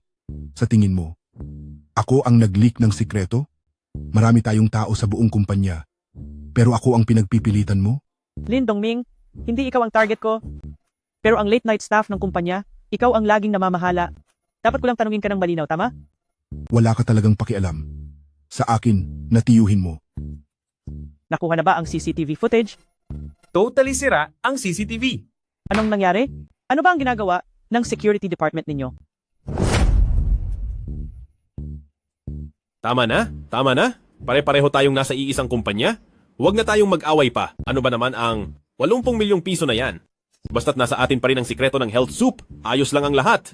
Sa tingin mo, ako ang nag-leak ng sikreto? Marami tayong tao sa buong kumpanya. Pero ako ang pinagpipilitan mo? Lin Dongming, hindi ikaw ang target ko. Pero ang late night staff ng kumpanya, ikaw ang laging namamahala. Dapat ko lang tanungin ka ng malinaw, tama? Wala ka talagang pakialam. Sa akin, natiyuhin mo. Nakuha na ba ang CCTV footage? Totally sira ang CCTV. Anong nangyari? Ano ba ang ginagawa ng security department ninyo? Tama na? Tama na? Pare-pareho tayong nasa iisang kumpanya? Huwag na tayong mag-away pa. Ano ba naman ang 80 milyong piso na yan? Basta't nasa atin pa rin ang sikreto ng health soup, ayos lang ang lahat.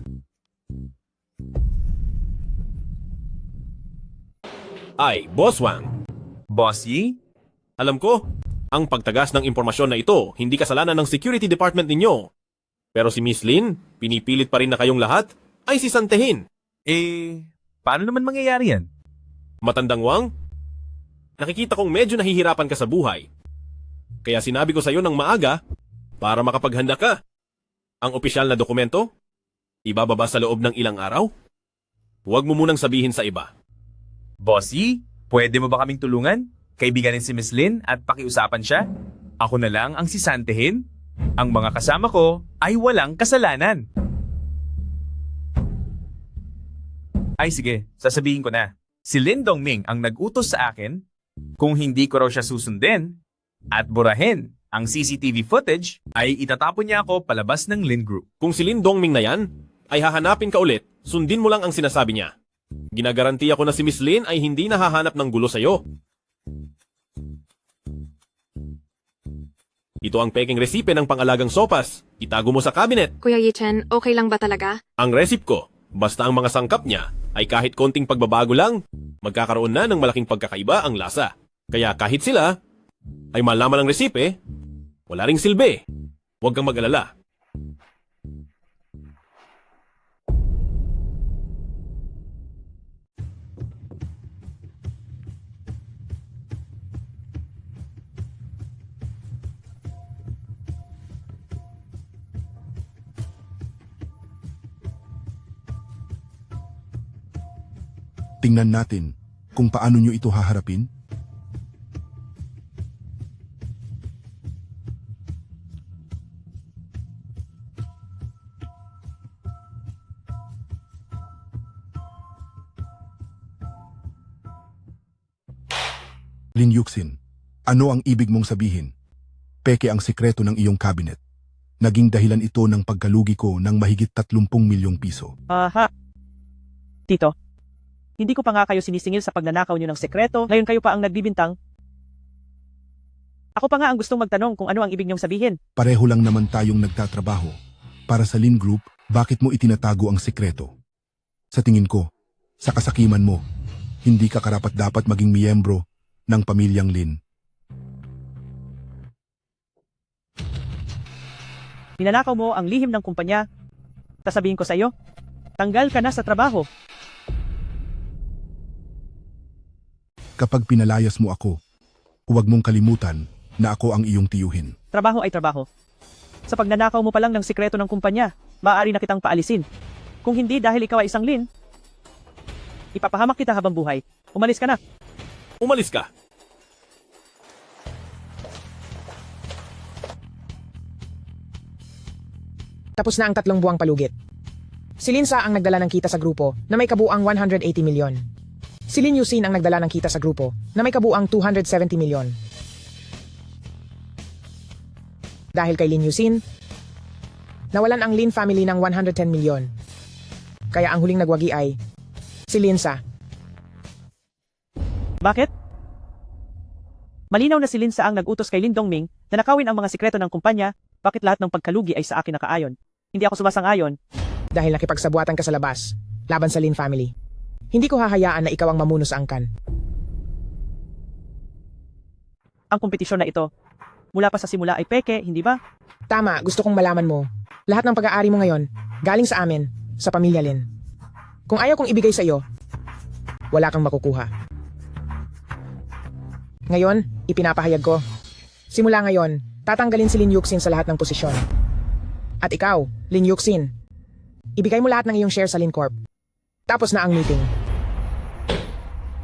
Ay, Boss Wang. Boss Yi? Alam ko, ang pagtagas ng impormasyon na ito, hindi kasalanan ng security department ninyo. Pero si Miss Lin, pinipilit pa rin na kayong lahat, ay sisantehin. Paano naman mangyayari yan? Matandang Wang, nakikita kong medyo nahihirapan ka sa buhay. Kaya sinabi ko sa iyo ng maaga, para makapaghanda ka. Ang opisyal na dokumento, ibababa sa loob ng ilang araw. Huwag mo munang sabihin sa iba. Boss Yi, pwede mo ba kaming tulungan? Kaibiganin si Miss Lin at pakiusapan siya? Ako na lang ang sisantehin? Ang mga kasama ko ay walang kasalanan. Ay sige, sasabihin ko na. Si Lin Dongming ang nag-utos sa akin kung hindi ko raw siya susundin at burahin ang CCTV footage ay itatapon niya ako palabas ng Lin Group. Kung si Lin Dongming na yan, ay hahanapin ka ulit, sundin mo lang ang sinasabi niya. Ginagarantiya ko na si Miss Lin ay hindi nahahanap ng gulo sa'yo. Ito ang peking resipe ng pangalagang sopas. Itago mo sa cabinet. Kuya Yichen, okay lang ba talaga? Ang recipe ko, basta ang mga sangkap niya ay kahit konting pagbabago lang, magkakaroon na ng malaking pagkakaiba ang lasa. Kaya kahit sila ay malaman ang resipe, wala ring silbi. Huwag kang mag-alala. Tingnan natin kung paano nyo ito haharapin. Lin Yuxin, ano ang ibig mong sabihin? Peke ang sikreto ng iyong cabinet. Naging dahilan ito ng pagkalugi ko ng mahigit 30 milyong piso. Aha. Tito, hindi ko pa nga kayo sinisingil sa pagnanakaw nyo ng sekreto, ngayon kayo pa ang nagbibintang. Ako pa nga ang gustong magtanong kung ano ang ibig nyong sabihin. Pareho lang naman tayong nagtatrabaho. Para sa Lin Group, bakit mo itinatago ang sikreto? Sa tingin ko, sa kasakiman mo, hindi ka karapat-dapat maging miyembro ng pamilyang Lin. Ninanakaw mo ang lihim ng kumpanya. Sasabihin ko sa iyo, Tanggal ka na sa trabaho. Kapag pinalayas mo ako, huwag mong kalimutan na ako ang iyong tiyuhin. Trabaho ay trabaho. Sa pagnanakaw mo pa lang ng sikreto ng kumpanya, maaari na kitang paalisin. Kung hindi dahil ikaw ay isang Lin, ipapahamak kita habang buhay. Umalis ka na. Umalis ka. Tapos na ang 3 buwang palugit. Si Linsa ang nagdala ng kita sa grupo na may kabuang 180 milyon. Si Lin Yusin ang nagdala ng kita sa grupo na may kabuang 270 milyon. Dahil kay Lin Yusin, nawalan ang Lin family ng 110 milyon. Kaya ang huling nagwagi ay si Linsa. Bakit? Malinaw na si Linsa ang nag-utos kay Lin Dongming na nakawin ang mga sikreto ng kumpanya. Bakit lahat ng pagkalugi ay sa akin nakaayon? Hindi ako sumasang-ayon. Dahil nakipagsabuatan ka sa labas, laban sa Lin family. Hindi ko hahayaan na ikaw ang mamuno sa angkan. Ang kompetisyon na ito, mula pa sa simula ay peke, hindi ba? Tama, gusto kong malaman mo. Lahat ng pag-aari mo ngayon, galing sa amin, sa pamilya Lin. Kung ayaw kong ibigay sa iyo, wala kang makukuha. Ngayon, ipinapahayag ko. Simula ngayon, tatanggalin si Lin Yuxin sa lahat ng posisyon. At ikaw, Lin Yuxin, ibigay mo lahat ng iyong share sa Lin Corp. Tapos na ang meeting.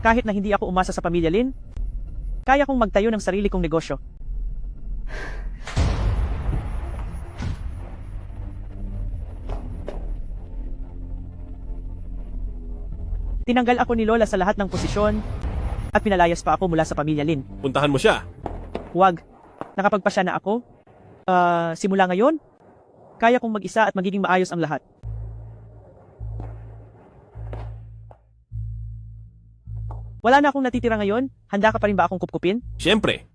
Kahit na hindi ako umasa sa pamilya Lin, kaya kong magtayo ng sarili kong negosyo. Tinanggal ako ni Lola sa lahat ng posisyon at pinalayas pa ako mula sa pamilya Lin. Puntahan mo siya. Huwag. Nakapagpasya na ako. Simula ngayon, kaya kong mag-isa at magiging maayos ang lahat. Wala na akong natitira ngayon. Handa ka pa rin ba akong kupkupin? Siyempre.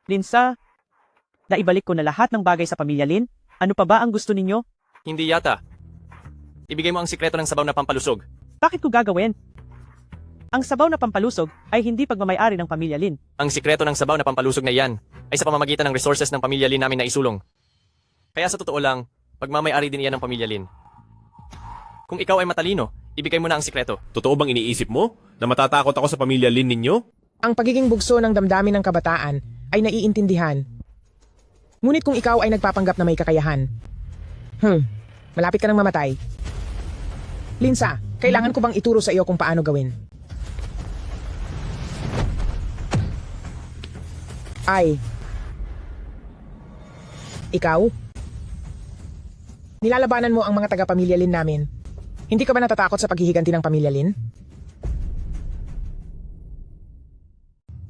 Linsa, naibalik ko na lahat ng bagay sa pamilya Lin. Ano pa ba ang gusto ninyo? Hindi yata. Ibigay mo ang sikreto ng sabaw na pampalusog. Bakit ko gagawin? Ang sabaw na pampalusog ay hindi pagmamayari ng pamilya Lin. Ang sikreto ng sabaw na pampalusog na iyan ay sa pamamagitan ng resources ng pamilya Lin namin na isulong. Kaya sa totoo lang, pagmamayari din iyan ng pamilya Lin. Kung ikaw ay matalino, ibigay mo na ang sikreto. Totoo bang iniisip mo na matatakot ako sa pamilya Lin ninyo? Ang pagiging bugso ng damdamin ng kabataan ay naiintindihan. Ngunit kung ikaw ay nagpapanggap na may kakayahan, malapit ka nang mamatay. Linsa, kailangan ko bang ituro sa iyo kung paano gawin? Ay. Ikaw? Nilalabanan mo ang mga taga-pamilya Lin namin. Hindi ka ba natatakot sa paghihiganti ng pamilya Lin?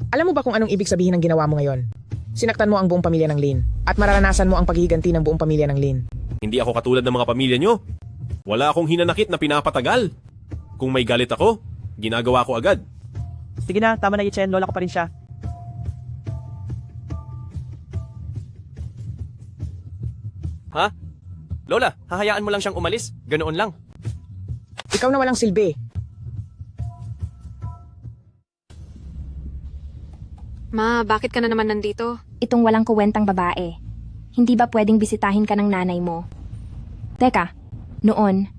Alam mo ba kung anong ibig sabihin ng ginawa mo ngayon? Sinaktan mo ang buong pamilya ng Lin at mararanasan mo ang paghihiganti ng buong pamilya ng Lin. Hindi ako katulad ng mga pamilya nyo. Wala akong hinanakit na pinapatagal. Kung may galit ako, ginagawa ko agad. Sige na, tama na Yichen, lola ko pa rin siya. Ha? Lola, hahayaan mo lang siyang umalis? Ganoon lang. Ikaw na walang silbi. Ma, bakit ka na naman nandito? Itong walang kuwentang babae. Hindi ba pwedeng bisitahin ka ng nanay mo? Teka, noon,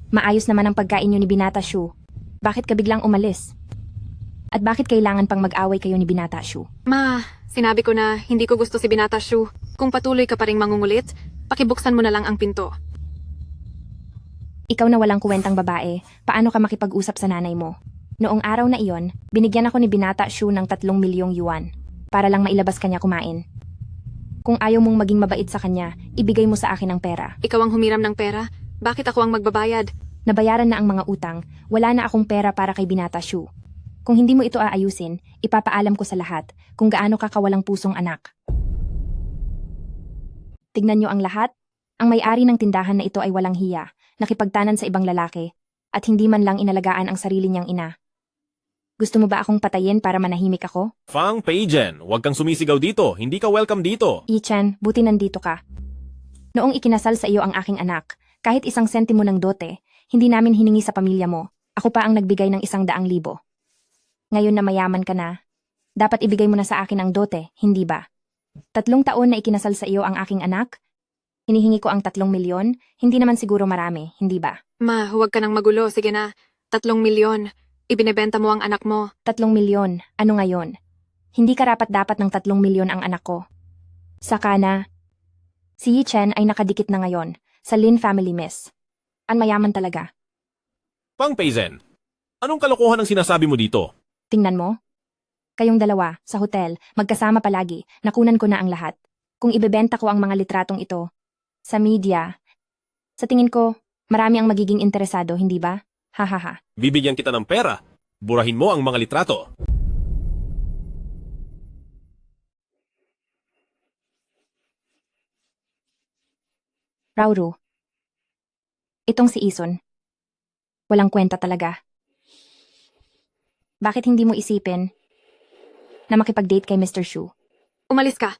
maayos naman ang pagkain niyo ni Binata Shu. Bakit ka biglang umalis? At bakit kailangan pang mag-away kayo ni Binata Shu? Ma, sinabi ko na hindi ko gusto si Binata Shu. Kung patuloy ka pa ring mangungulit, pakibuksan mo na lang ang pinto. Ikaw na walang kuwentang babae, paano ka makipag-usap sa nanay mo? Noong araw na iyon, binigyan ako ni Binata Shu ng 3 milyong yuan para lang mailabas kanya kumain. Kung ayaw mong maging mabait sa kanya, ibigay mo sa akin ang pera. Ikaw ang humiram ng pera? Bakit ako ang magbabayad? Nabayaran na ang mga utang, wala na akong pera para kay Binata Shu. Kung hindi mo ito aayusin, ipapaalam ko sa lahat kung gaano ka kawalang pusong anak. Tignan niyo ang lahat. Ang may-ari ng tindahan na ito ay walang hiya, nakipagtanan sa ibang lalaki, at hindi man lang inalagaan ang sarili niyang ina. Gusto mo ba akong patayin para manahimik ako? Fang Peijen, huwag kang sumisigaw dito. Hindi ka welcome dito. Yi-chan, buti nandito ka. Noong ikinasal sa iyo ang aking anak, kahit 1 sentimo ng dote, hindi namin hiningi sa pamilya mo. Ako pa ang nagbigay ng 100,000. Ngayon na mayaman ka na, Dapat ibigay mo na sa akin ang dote, hindi ba? 3 taon na ikinasal sa iyo ang aking anak? Hinihingi ko ang 3 milyon, hindi naman siguro marami, hindi ba? Ma, huwag ka nang magulo. Sige na. 3 milyon. Ibinebenta mo ang anak mo. 3 milyon, ano ngayon? Hindi karapat-dapat ng 3 milyon ang anak ko. Saka na, si Yi Chen ay nakadikit na ngayon sa Lin family miss. Ang mayaman talaga. Pang Peizen, anong kalokohan ang sinasabi mo dito? Tingnan mo. Kayong dalawa, sa hotel, magkasama palagi, nakunan ko na ang lahat. Kung ibebenta ko ang mga litratong ito, sa media, sa tingin ko, marami ang magiging interesado, hindi ba? Hahaha. Bibigyan kita ng pera. Burahin mo ang mga litrato. Rauru. Itong si Ison. Walang kwenta talaga. Bakit hindi mo isipin na makipag-date kay Mr. Shu? Umalis ka.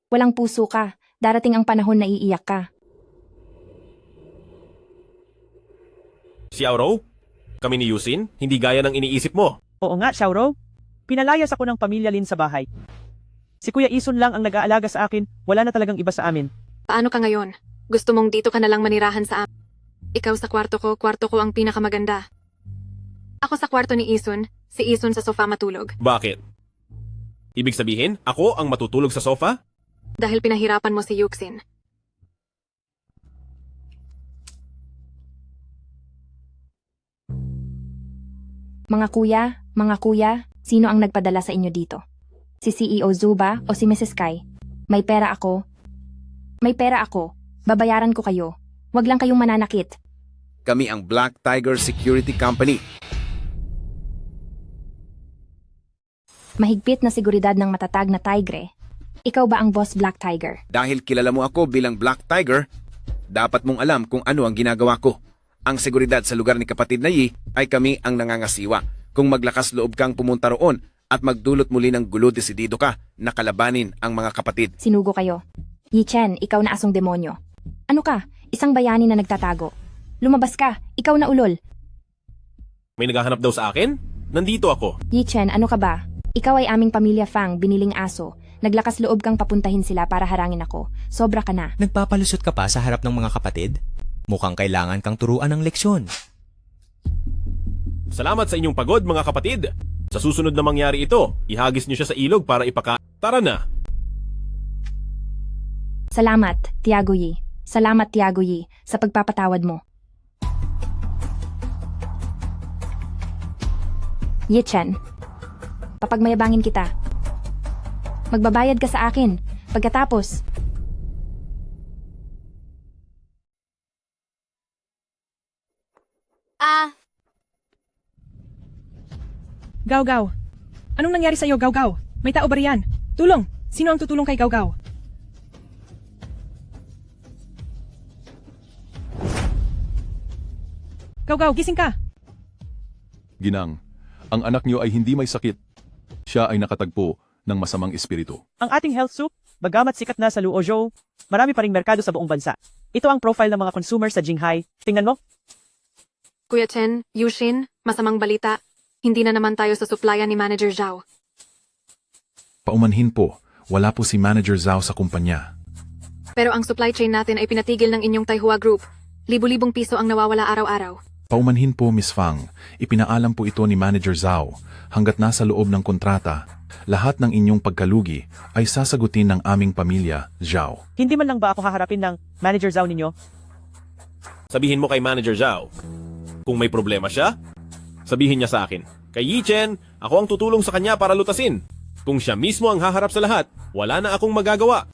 Walang puso ka. Darating ang panahon na iiyak ka. Xiaoro, kami ni Yusin, hindi gaya ng iniisip mo. Oo nga, Xiaoro. Pinalayas ako ng pamilya Lin sa bahay. Si Kuya Ison lang ang nag-aalaga sa akin, wala na talagang iba sa amin. Paano ka ngayon? Gusto mong dito ka na lang manirahan sa amin? Ikaw sa kwarto ko ang pinakamaganda. Ako sa kwarto ni Ison, si Ison sa sofa matulog. Bakit? Ibig sabihin, ako ang matutulog sa sofa? Dahil pinahirapan mo si Yuxin. Mga kuya, sino ang nagpadala sa inyo dito? Si CEO Zuba o si Mrs. Kai? May pera ako. Babayaran ko kayo. Huwag lang kayong mananakit. Kami ang Black Tiger Security Company. Mahigpit na seguridad ng matatag na tigre. Ikaw ba ang boss Black Tiger? Dahil kilala mo ako bilang Black Tiger, dapat mong alam kung ano ang ginagawa ko. Ang seguridad sa lugar ni kapatid na Yi ay kami ang nangangasiwa. Kung maglakas loob kang pumunta roon at magdulot muli ng gulo, desidido ka na kalabanin ang mga kapatid. Sinugo kayo. Yi Chen, ikaw na asong demonyo. Ano ka? Isang bayani na nagtatago. Lumabas ka, ikaw na ulol. May naghahanap daw sa akin? Nandito ako. Yi Chen, ano ka ba? Ikaw ay aming pamilya Fang, biniling aso. Naglakas loob kang papuntahin sila para harangin ako. Sobra ka na. Nagpapalusot ka pa sa harap ng mga kapatid? Mukhang kailangan kang turuan ng leksyon. Salamat sa inyong pagod, mga kapatid. Sa susunod na mangyari ito, ihagis niyo siya sa ilog para Tara na! Salamat, Tiago Yi. Salamat, Tiago Yi, sa pagpapatawad mo. Yi Chen, papagmayabangin kita. Magbabayad ka sa akin. Pagkatapos, Gaw-gaw. Anong nangyari sa'yo, Gaw-gaw? May tao ba riyan? Tulong! Sino ang tutulong kay Gaw-gaw? Gaw-gaw, gising ka! Ginang, ang anak niyo ay hindi may sakit. Siya ay nakatagpo ng masamang espiritu. Ang ating health soup, bagamat sikat na sa Luozhou, marami pa ring merkado sa buong bansa. Ito ang profile ng mga consumer sa Jinghai. Tingnan mo. Kuya Chen, Yuxin, masamang balita. Hindi na naman tayo sa supplyan ni Manager Zhao. Paumanhin po, wala po si Manager Zhao sa kumpanya. Pero ang supply chain natin ay pinatigil ng inyong Taihua Group. Libu-libong piso ang nawawala araw-araw. Paumanhin po, Miss Fang. Ipinaalam po ito ni Manager Zhao. Hanggat nasa loob ng kontrata, lahat ng inyong pagkalugi ay sasagutin ng aming pamilya, Zhao. Hindi man lang ba ako haharapin ng Manager Zhao ninyo? Sabihin mo kay Manager Zhao, kung may problema siya, sabihin niya sa akin. Kay Yi Chen, ako ang tutulong sa kanya para lutasin. Kung siya mismo ang haharap sa lahat, wala na akong magagawa.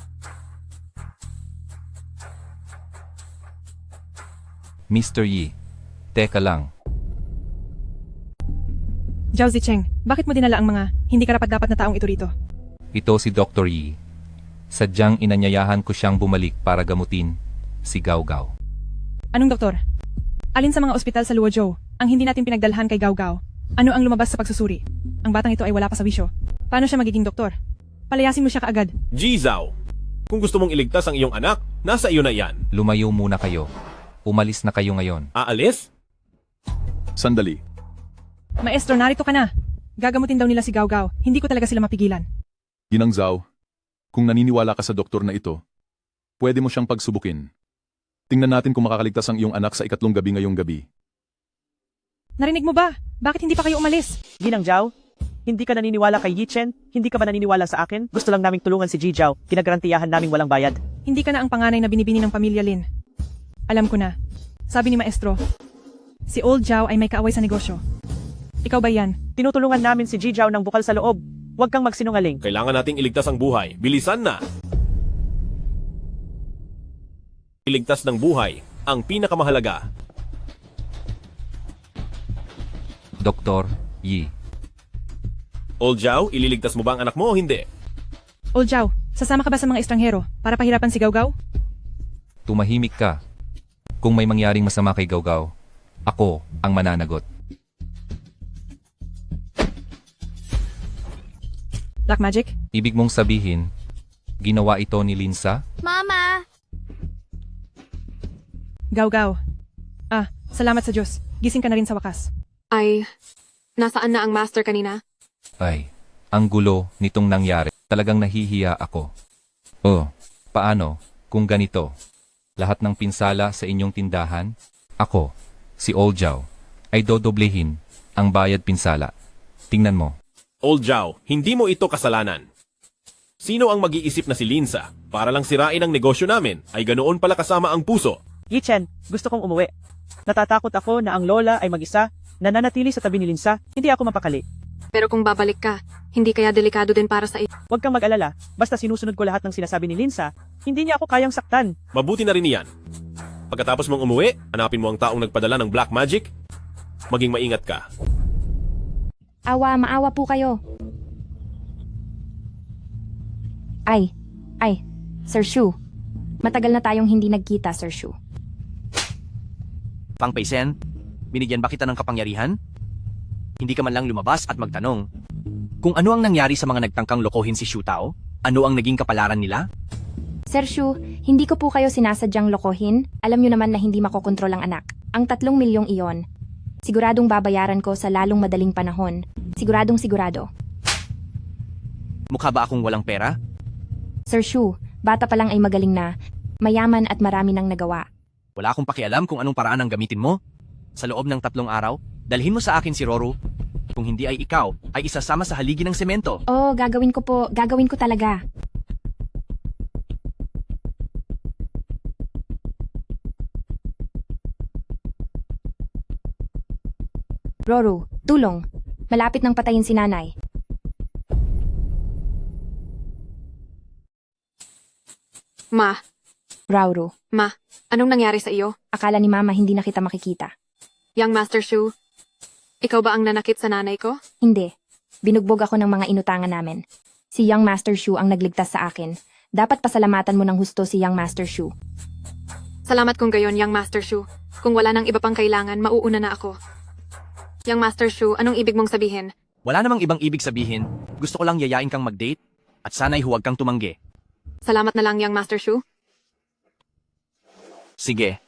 Mr. Yi, teka lang. Zhao Zicheng, bakit mo dinala ang mga hindi karapat-dapat na taong ito rito? Ito si Dr. Yi. Sadyang inanyayahan ko siyang bumalik para gamutin si Gao Gao. Anong doktor? Alin sa mga ospital sa Luozhou ang hindi natin pinagdalhan kay Gao Gao? Ano ang lumabas sa pagsusuri? Ang batang ito ay wala pa sa wisyo. Paano siya magiging doktor? Palayasin mo siya kaagad. Ji Zhao, kung gusto mong iligtas ang iyong anak, nasa iyo na yan. Lumayo muna kayo. Umalis na kayo ngayon. Aalis? Sandali. Maestro, narito ka na. Gagamutin daw nila si Gao. Hindi ko talaga sila mapigilan. Ginang Zhao, kung naniniwala ka sa doktor na ito, pwede mo siyang pagsubukin. Tingnan natin kung makakaligtas ang iyong anak sa 3 gabi ngayong gabi. Narinig mo ba? Bakit hindi pa kayo umalis? Ginang Zhao, hindi ka naniniwala kay Yi Chen? Hindi ka ba naniniwala sa akin? Gusto lang naming tulungan si Ji Zhao. Kinagarantiyahan naming walang bayad. Hindi ka na ang panganay na binibini ng pamilya Lin. Alam ko na. Sabi ni Maestro, si Old Zhao ay may kaaway sa negosyo. Ikaw ba yan? Tinutulungan namin si Ji Zhao ng bukal sa loob. Huwag kang magsinungaling. Kailangan nating iligtas ang buhay. Bilisan na! Iligtas ng buhay ang pinakamahalaga. Dr. Yi. Old Zhao, ililigtas mo ba ang anak mo o hindi? Old Zhao, sasama ka ba sa mga estranghero para pahirapan si Gao? Tumahimik ka. Kung may mangyaring masama kay Gao, ako ang mananagot. Black Magic? Ibig mong sabihin, ginawa ito ni Linsa? Mama! Gao. Salamat sa Diyos. Gising ka na rin sa wakas. Ay, nasaan na ang master kanina? Ay, ang gulo nitong nangyari. Talagang nahihiya ako. Oh, paano kung ganito? Lahat ng pinsala sa inyong tindahan, ako, si Old Zhao, ay dodoblehin ang bayad pinsala. Tingnan mo. Old Zhao, hindi mo ito kasalanan. Sino ang mag-iisip na si Linsa para lang sirain ang negosyo namin ay ganoon pala kasama ang puso? Yi Chen, gusto kong umuwi. Natatakot ako na ang lola ay mag-isa, nananatili sa tabi ni Linsa. Hindi ako mapakali. Pero kung babalik ka, hindi kaya delikado din para sa iyo. Huwag kang mag-alala, basta sinusunod ko lahat ng sinasabi ni Linsa, hindi niya ako kayang saktan. Mabuti na rin iyan. Pagkatapos mong umuwi, hanapin mo ang taong nagpadala ng Black Magic. Maging maingat ka. Maawa po kayo. Ay, Sir Shu. Matagal na tayong hindi nagkita, Sir Shu. Fang Peisen, binigyan ba kita ng kapangyarihan? Hindi ka man lang lumabas at magtanong. Kung ano ang nangyari sa mga nagtangkang lokohin si Shu Tao? Ano ang naging kapalaran nila? Sir Shu, hindi ko po kayo sinasadyang lokohin. Alam nyo naman na hindi makokontrol ang anak. Ang 3 milyong iyon. Siguradong babayaran ko sa lalong madaling panahon. Sigurado. Mukha ba akong walang pera? Sir Shu, bata pa lang ay magaling na. Mayaman at marami nang nagawa. Wala akong pakialam kung anong paraan ang gamitin mo. Sa loob ng 3 araw, dalhin mo sa akin si Roru. Kung hindi ay ikaw, ay isasama sa haligi ng semento. Oo, gagawin ko po. Gagawin ko talaga. Roru, tulong. Malapit nang patayin si nanay. Ma. Rauru. Ma, anong nangyari sa iyo? Akala ni Mama hindi na kita makikita. Young Master Shu, ikaw ba ang nanakit sa nanay ko? Hindi. Binugbog ako ng mga inutangan namin. Si Young Master Shu ang nagligtas sa akin. Dapat pasalamatan mo ng husto si Young Master Shu. Salamat kung gayon, Young Master Shu. Kung wala nang iba pang kailangan, mauuna na ako. Young Master Shu, anong ibig mong sabihin? Wala namang ibang ibig sabihin. Gusto ko lang yayain kang mag-date at sana'y huwag kang tumanggi. Salamat na lang, Young Master Shu. Sige.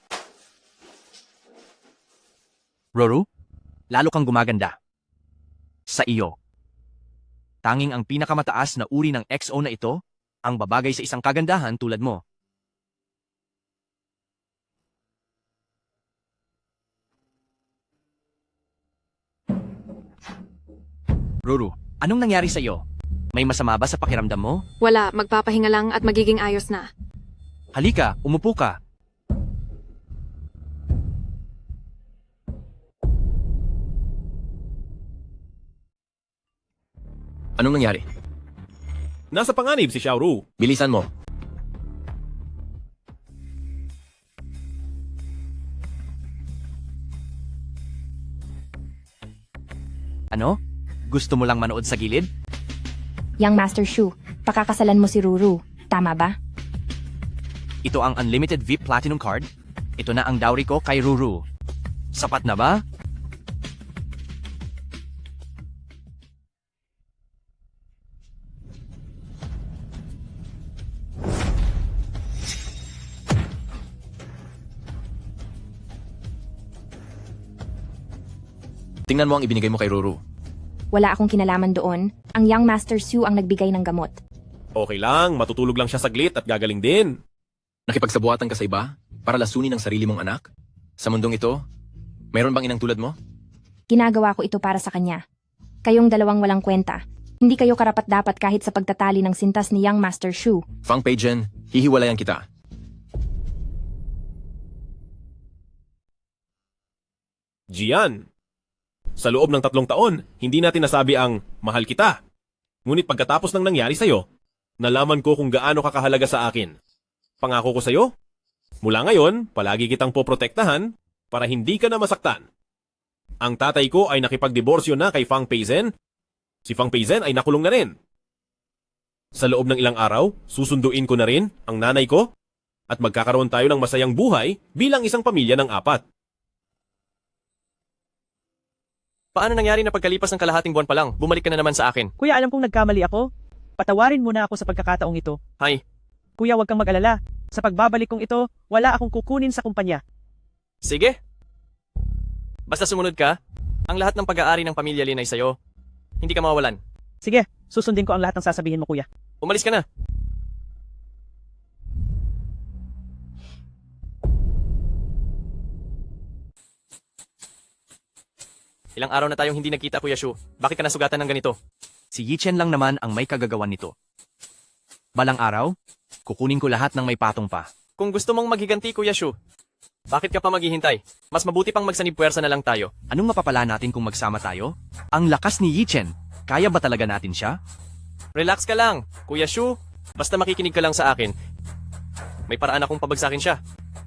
Roru, lalo kang gumaganda. Sa iyo. Tanging ang pinakamataas na uri ng XO na ito, ang babagay sa isang kagandahan tulad mo. Roru, anong nangyari sa iyo? May masama ba sa pakiramdam mo? Wala, magpapahinga lang at magiging ayos na. Halika, umupo ka. Anong nangyari? Nasa panganib si Xiaoru. Bilisan mo. Ano? Gusto mo lang manood sa gilid? Young Master Shu, pakakasalan mo si Ruru. Tama ba? Ito ang Unlimited VIP Platinum Card. Ito na ang dowry ko kay Ruru. Sapat na ba? Tingnan mo ang ibinigay mo kay Ruru. Wala akong kinalaman doon. Ang young Master Su ang nagbigay ng gamot. Okay lang, matutulog lang siya saglit at gagaling din. Nakipagsabuatan ka sa iba para lasunin ang sarili mong anak? Sa mundong ito, mayroon bang inang tulad mo? Ginagawa ko ito para sa kanya. Kayong dalawang walang kwenta. Hindi kayo karapat-dapat kahit sa pagtatali ng sintas ni young Master Shu. Fang Peijen, hihiwalayan kita. Gian, sa loob ng 3 taon, hindi natin nasabi ang mahal kita. Ngunit pagkatapos ng nangyari sa'yo, nalaman ko kung gaano kakahalaga sa akin. Pangako ko sa'yo, mula ngayon, palagi kitang poprotektahan para hindi ka na masaktan. Ang tatay ko ay nakipagdiborsyo na kay Fang Peizen. Si Fang Peizen ay nakulong na rin. Sa loob ng ilang araw, susunduin ko na rin ang nanay ko at magkakaroon tayo ng masayang buhay bilang isang pamilya ng 4. Paano nangyari na pagkalipas ng kalahating buwan pa lang, bumalik ka na naman sa akin? Kuya, alam kong nagkamali ako. Patawarin mo na ako sa pagkakataong ito. Hay. Kuya, huwag kang mag-alala. Sa pagbabalik kong ito, wala akong kukunin sa kumpanya. Sige. Basta sumunod ka, ang lahat ng pag-aari ng pamilya Lin ay sa'yo. Hindi ka mawawalan. Sige, susundin ko ang lahat ng sasabihin mo, kuya. Umalis ka na. Ilang araw na tayong hindi nagkita, Kuya Shu. Bakit ka nasugatan ng ganito? Si Yichen lang naman ang may kagagawan nito. Balang araw, kukunin ko lahat ng may patong pa. Kung gusto mong maghiganti, Kuya Shu, bakit ka pa maghihintay? Mas mabuti pang magsanib puwersa na lang tayo. Anong mapapala natin kung magsama tayo? Ang lakas ni Yichen. Kaya ba talaga natin siya? Relax ka lang, Kuya Shu. Basta makikinig ka lang sa akin. May paraan akong pabagsakin siya.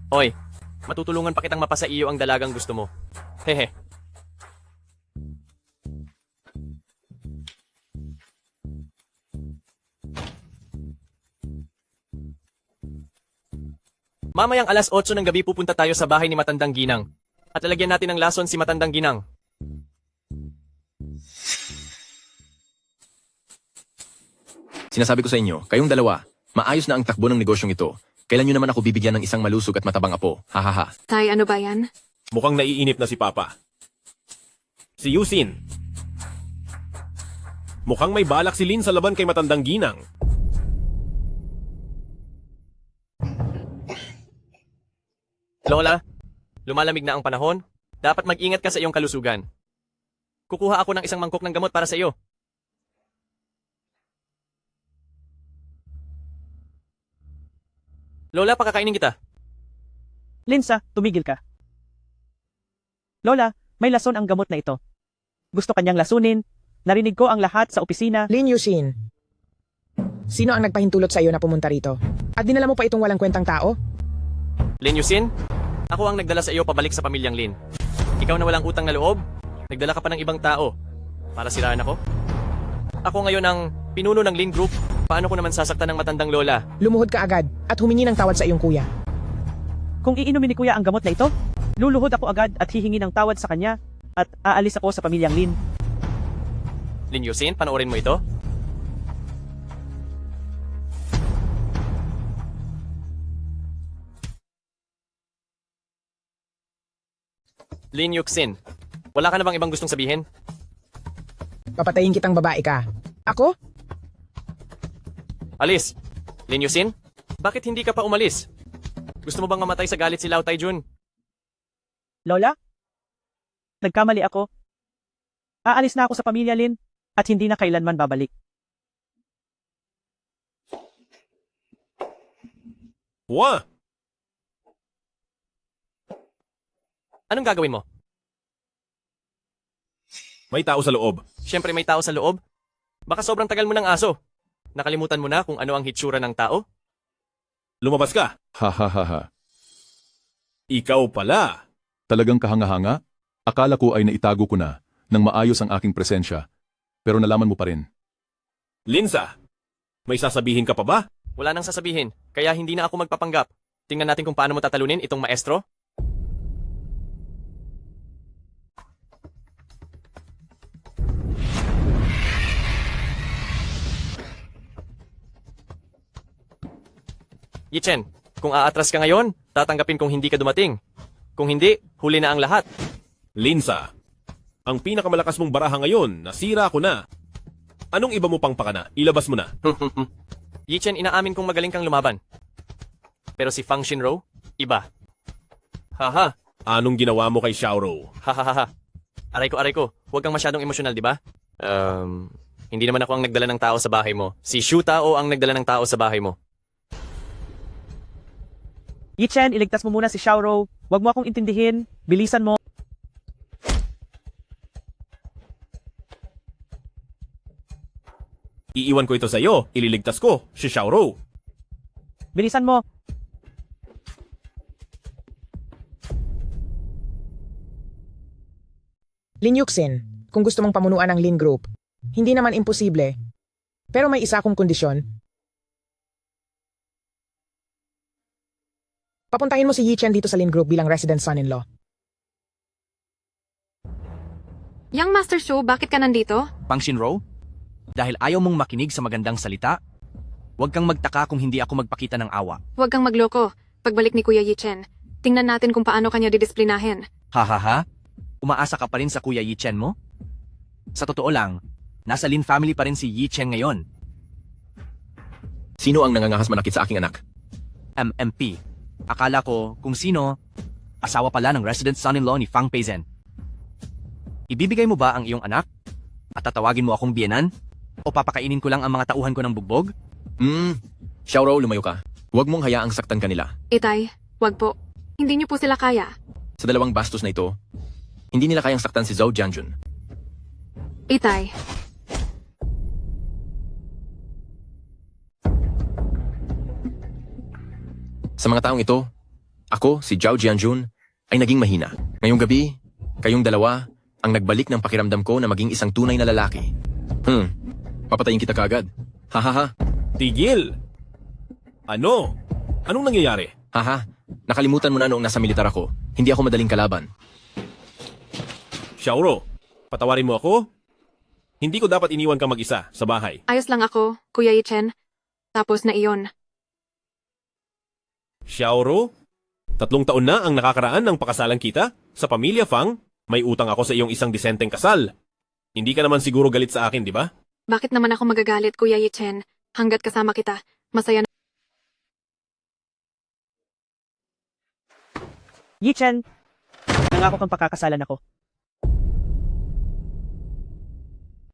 Hoy, matutulungan pa kitang mapasa iyo ang dalagang gusto mo. Hehe. Mamayang alas 8 ng gabi pupunta tayo sa bahay ni Matandang Ginang. At lalagyan natin ng lason si Matandang Ginang. Sinasabi ko sa inyo, kayong dalawa, maayos na ang takbo ng negosyong ito. Kailan nyo naman ako bibigyan ng isang malusog at matabang apo? Hahaha. Tay, ano ba yan? Mukhang naiinip na si Papa. Si Yusin. Mukhang may balak si Lin sa laban kay Matandang Ginang. Lola, lumalamig na ang panahon. Dapat mag-ingat ka sa iyong kalusugan. Kukuha ako ng isang mangkok ng gamot para sa iyo. Lola, pakakainin kita. Linsa, tumigil ka. Lola, may lason ang gamot na ito. Gusto kanyang lasunin. Narinig ko ang lahat sa opisina. Lin Yusin, sino ang nagpahintulot sa iyo na pumunta rito? At dinala mo pa itong walang kwentang tao? Lin Yusin, ako ang nagdala sa iyo pabalik sa pamilyang Lin. Ikaw na walang utang na loob, nagdala ka pa ng ibang tao. Para siraan ako? Ako ngayon ang pinuno ng Lin Group. Paano ko naman sasaktan ng matandang lola? Lumuhod ka agad at humingi ng tawad sa iyong kuya. Kung iinumin ni kuya ang gamot na ito, luluhod ako agad at hihingi ng tawad sa kanya at aalis ako sa pamilyang Lin. Lin Yusin, panoorin mo ito. Lin Yuxin, wala ka na bang ibang gustong sabihin? Papatayin kitang babae ka. Ako? Alis! Lin Yusin, bakit hindi ka pa umalis? Gusto mo bang mamatay sa galit si Lao Taijun? Lola? Nagkamali ako. Aalis na ako sa pamilya Lin at hindi na kailanman babalik. Wah! Anong gagawin mo? May tao sa loob. Siyempre may tao sa loob. Baka sobrang tagal mo ng aso. Nakalimutan mo na kung ano ang hitsura ng tao? Lumabas ka. Hahaha. Ikaw pala. Talagang kahanga-hanga? Akala ko ay naitago ko na nang maayos ang aking presensya. Pero nalaman mo pa rin. Linsa, may sasabihin ka pa ba? Wala nang sasabihin, kaya hindi na ako magpapanggap. Tingnan natin kung paano mo tatalunin itong maestro. Yichen, kung aatras ka ngayon, tatanggapin kung hindi ka dumating. Kung hindi, huli na ang lahat. Linsa, Ang pinakamalakas mong baraha ngayon, nasira ko na. Anong iba mo pang pakana? Ilabas mo na. Yi Chen, inaamin kong magaling kang lumaban. Pero si Fang Shinro, iba. Haha. Anong ginawa mo kay Xiaoro? Hahaha. Aray ko. Huwag kang masyadong emosyonal, di ba? Hindi naman ako ang nagdala ng tao sa bahay mo. Si Shu Tao ang nagdala ng tao sa bahay mo. Yi Chen, iligtas mo muna si Xiaoro. Huwag mo akong intindihin. Bilisan mo. Iiwan ko ito sa iyo. Ililigtas ko, si Xiaoro. Bilisan mo. Lin Yuxin, kung gusto mong pamunuan ang Lin Group, hindi naman imposible. Pero may isa akong kondisyon. Papuntahin mo si Yi Chen dito sa Lin Group bilang resident son-in-law. Young Master Shu, bakit ka nandito? Pang Shinro? Dahil ayaw mong makinig sa magandang salita? Huwag kang magtaka kung hindi ako magpakita ng awa. Huwag kang magloko. Pagbalik ni Kuya Yi Chen, tingnan natin kung paano kanya didisplinahin. Hahaha? Umaasa ka pa rin sa Kuya Yi Chen mo? Sa totoo lang, nasa Lin family pa rin si Yi Chen ngayon. Sino ang nangangahas manakit sa aking anak? MMP. Akala ko kung sino, asawa pala ng resident son-in-law ni Fang Peizen. Ibibigay mo ba ang iyong anak? At tatawagin mo akong biyenan? O papakainin ko lang ang mga tauhan ko ng bugbog? Xiaoro, lumayo ka. Huwag mong hayaang saktan kanila. Itay, wag po. Hindi niyo po sila kaya. Sa dalawang bastos na ito, hindi nila kayang saktan si Zhou Jianjun. Itay. Sa mga taong ito, ako, si Zhou Jianjun, ay naging mahina. Ngayong gabi, kayong dalawa ang nagbalik ng pakiramdam ko na maging isang tunay na lalaki. Papatayin kita kaagad. Hahaha. Tigil! Ano? Anong nangyayari? Haha, nakalimutan mo na noong nasa militar ako. Hindi ako madaling kalaban. Xiaoro, patawarin mo ako? Hindi ko dapat iniwan ka mag-isa sa bahay. Ayos lang ako, Kuya Yi Chen. Tapos na iyon. Xiaoro, 3 taon na ang nakakaraan ng pakasalan kita. Sa pamilya Fang, may utang ako sa iyong isang disenteng kasal. Hindi ka naman siguro galit sa akin, di ba? Bakit naman ako magagalit, Kuya Yi Chen? Hanggat kasama kita, masaya na. Yi Chen, nangako kang pakakasalan ako.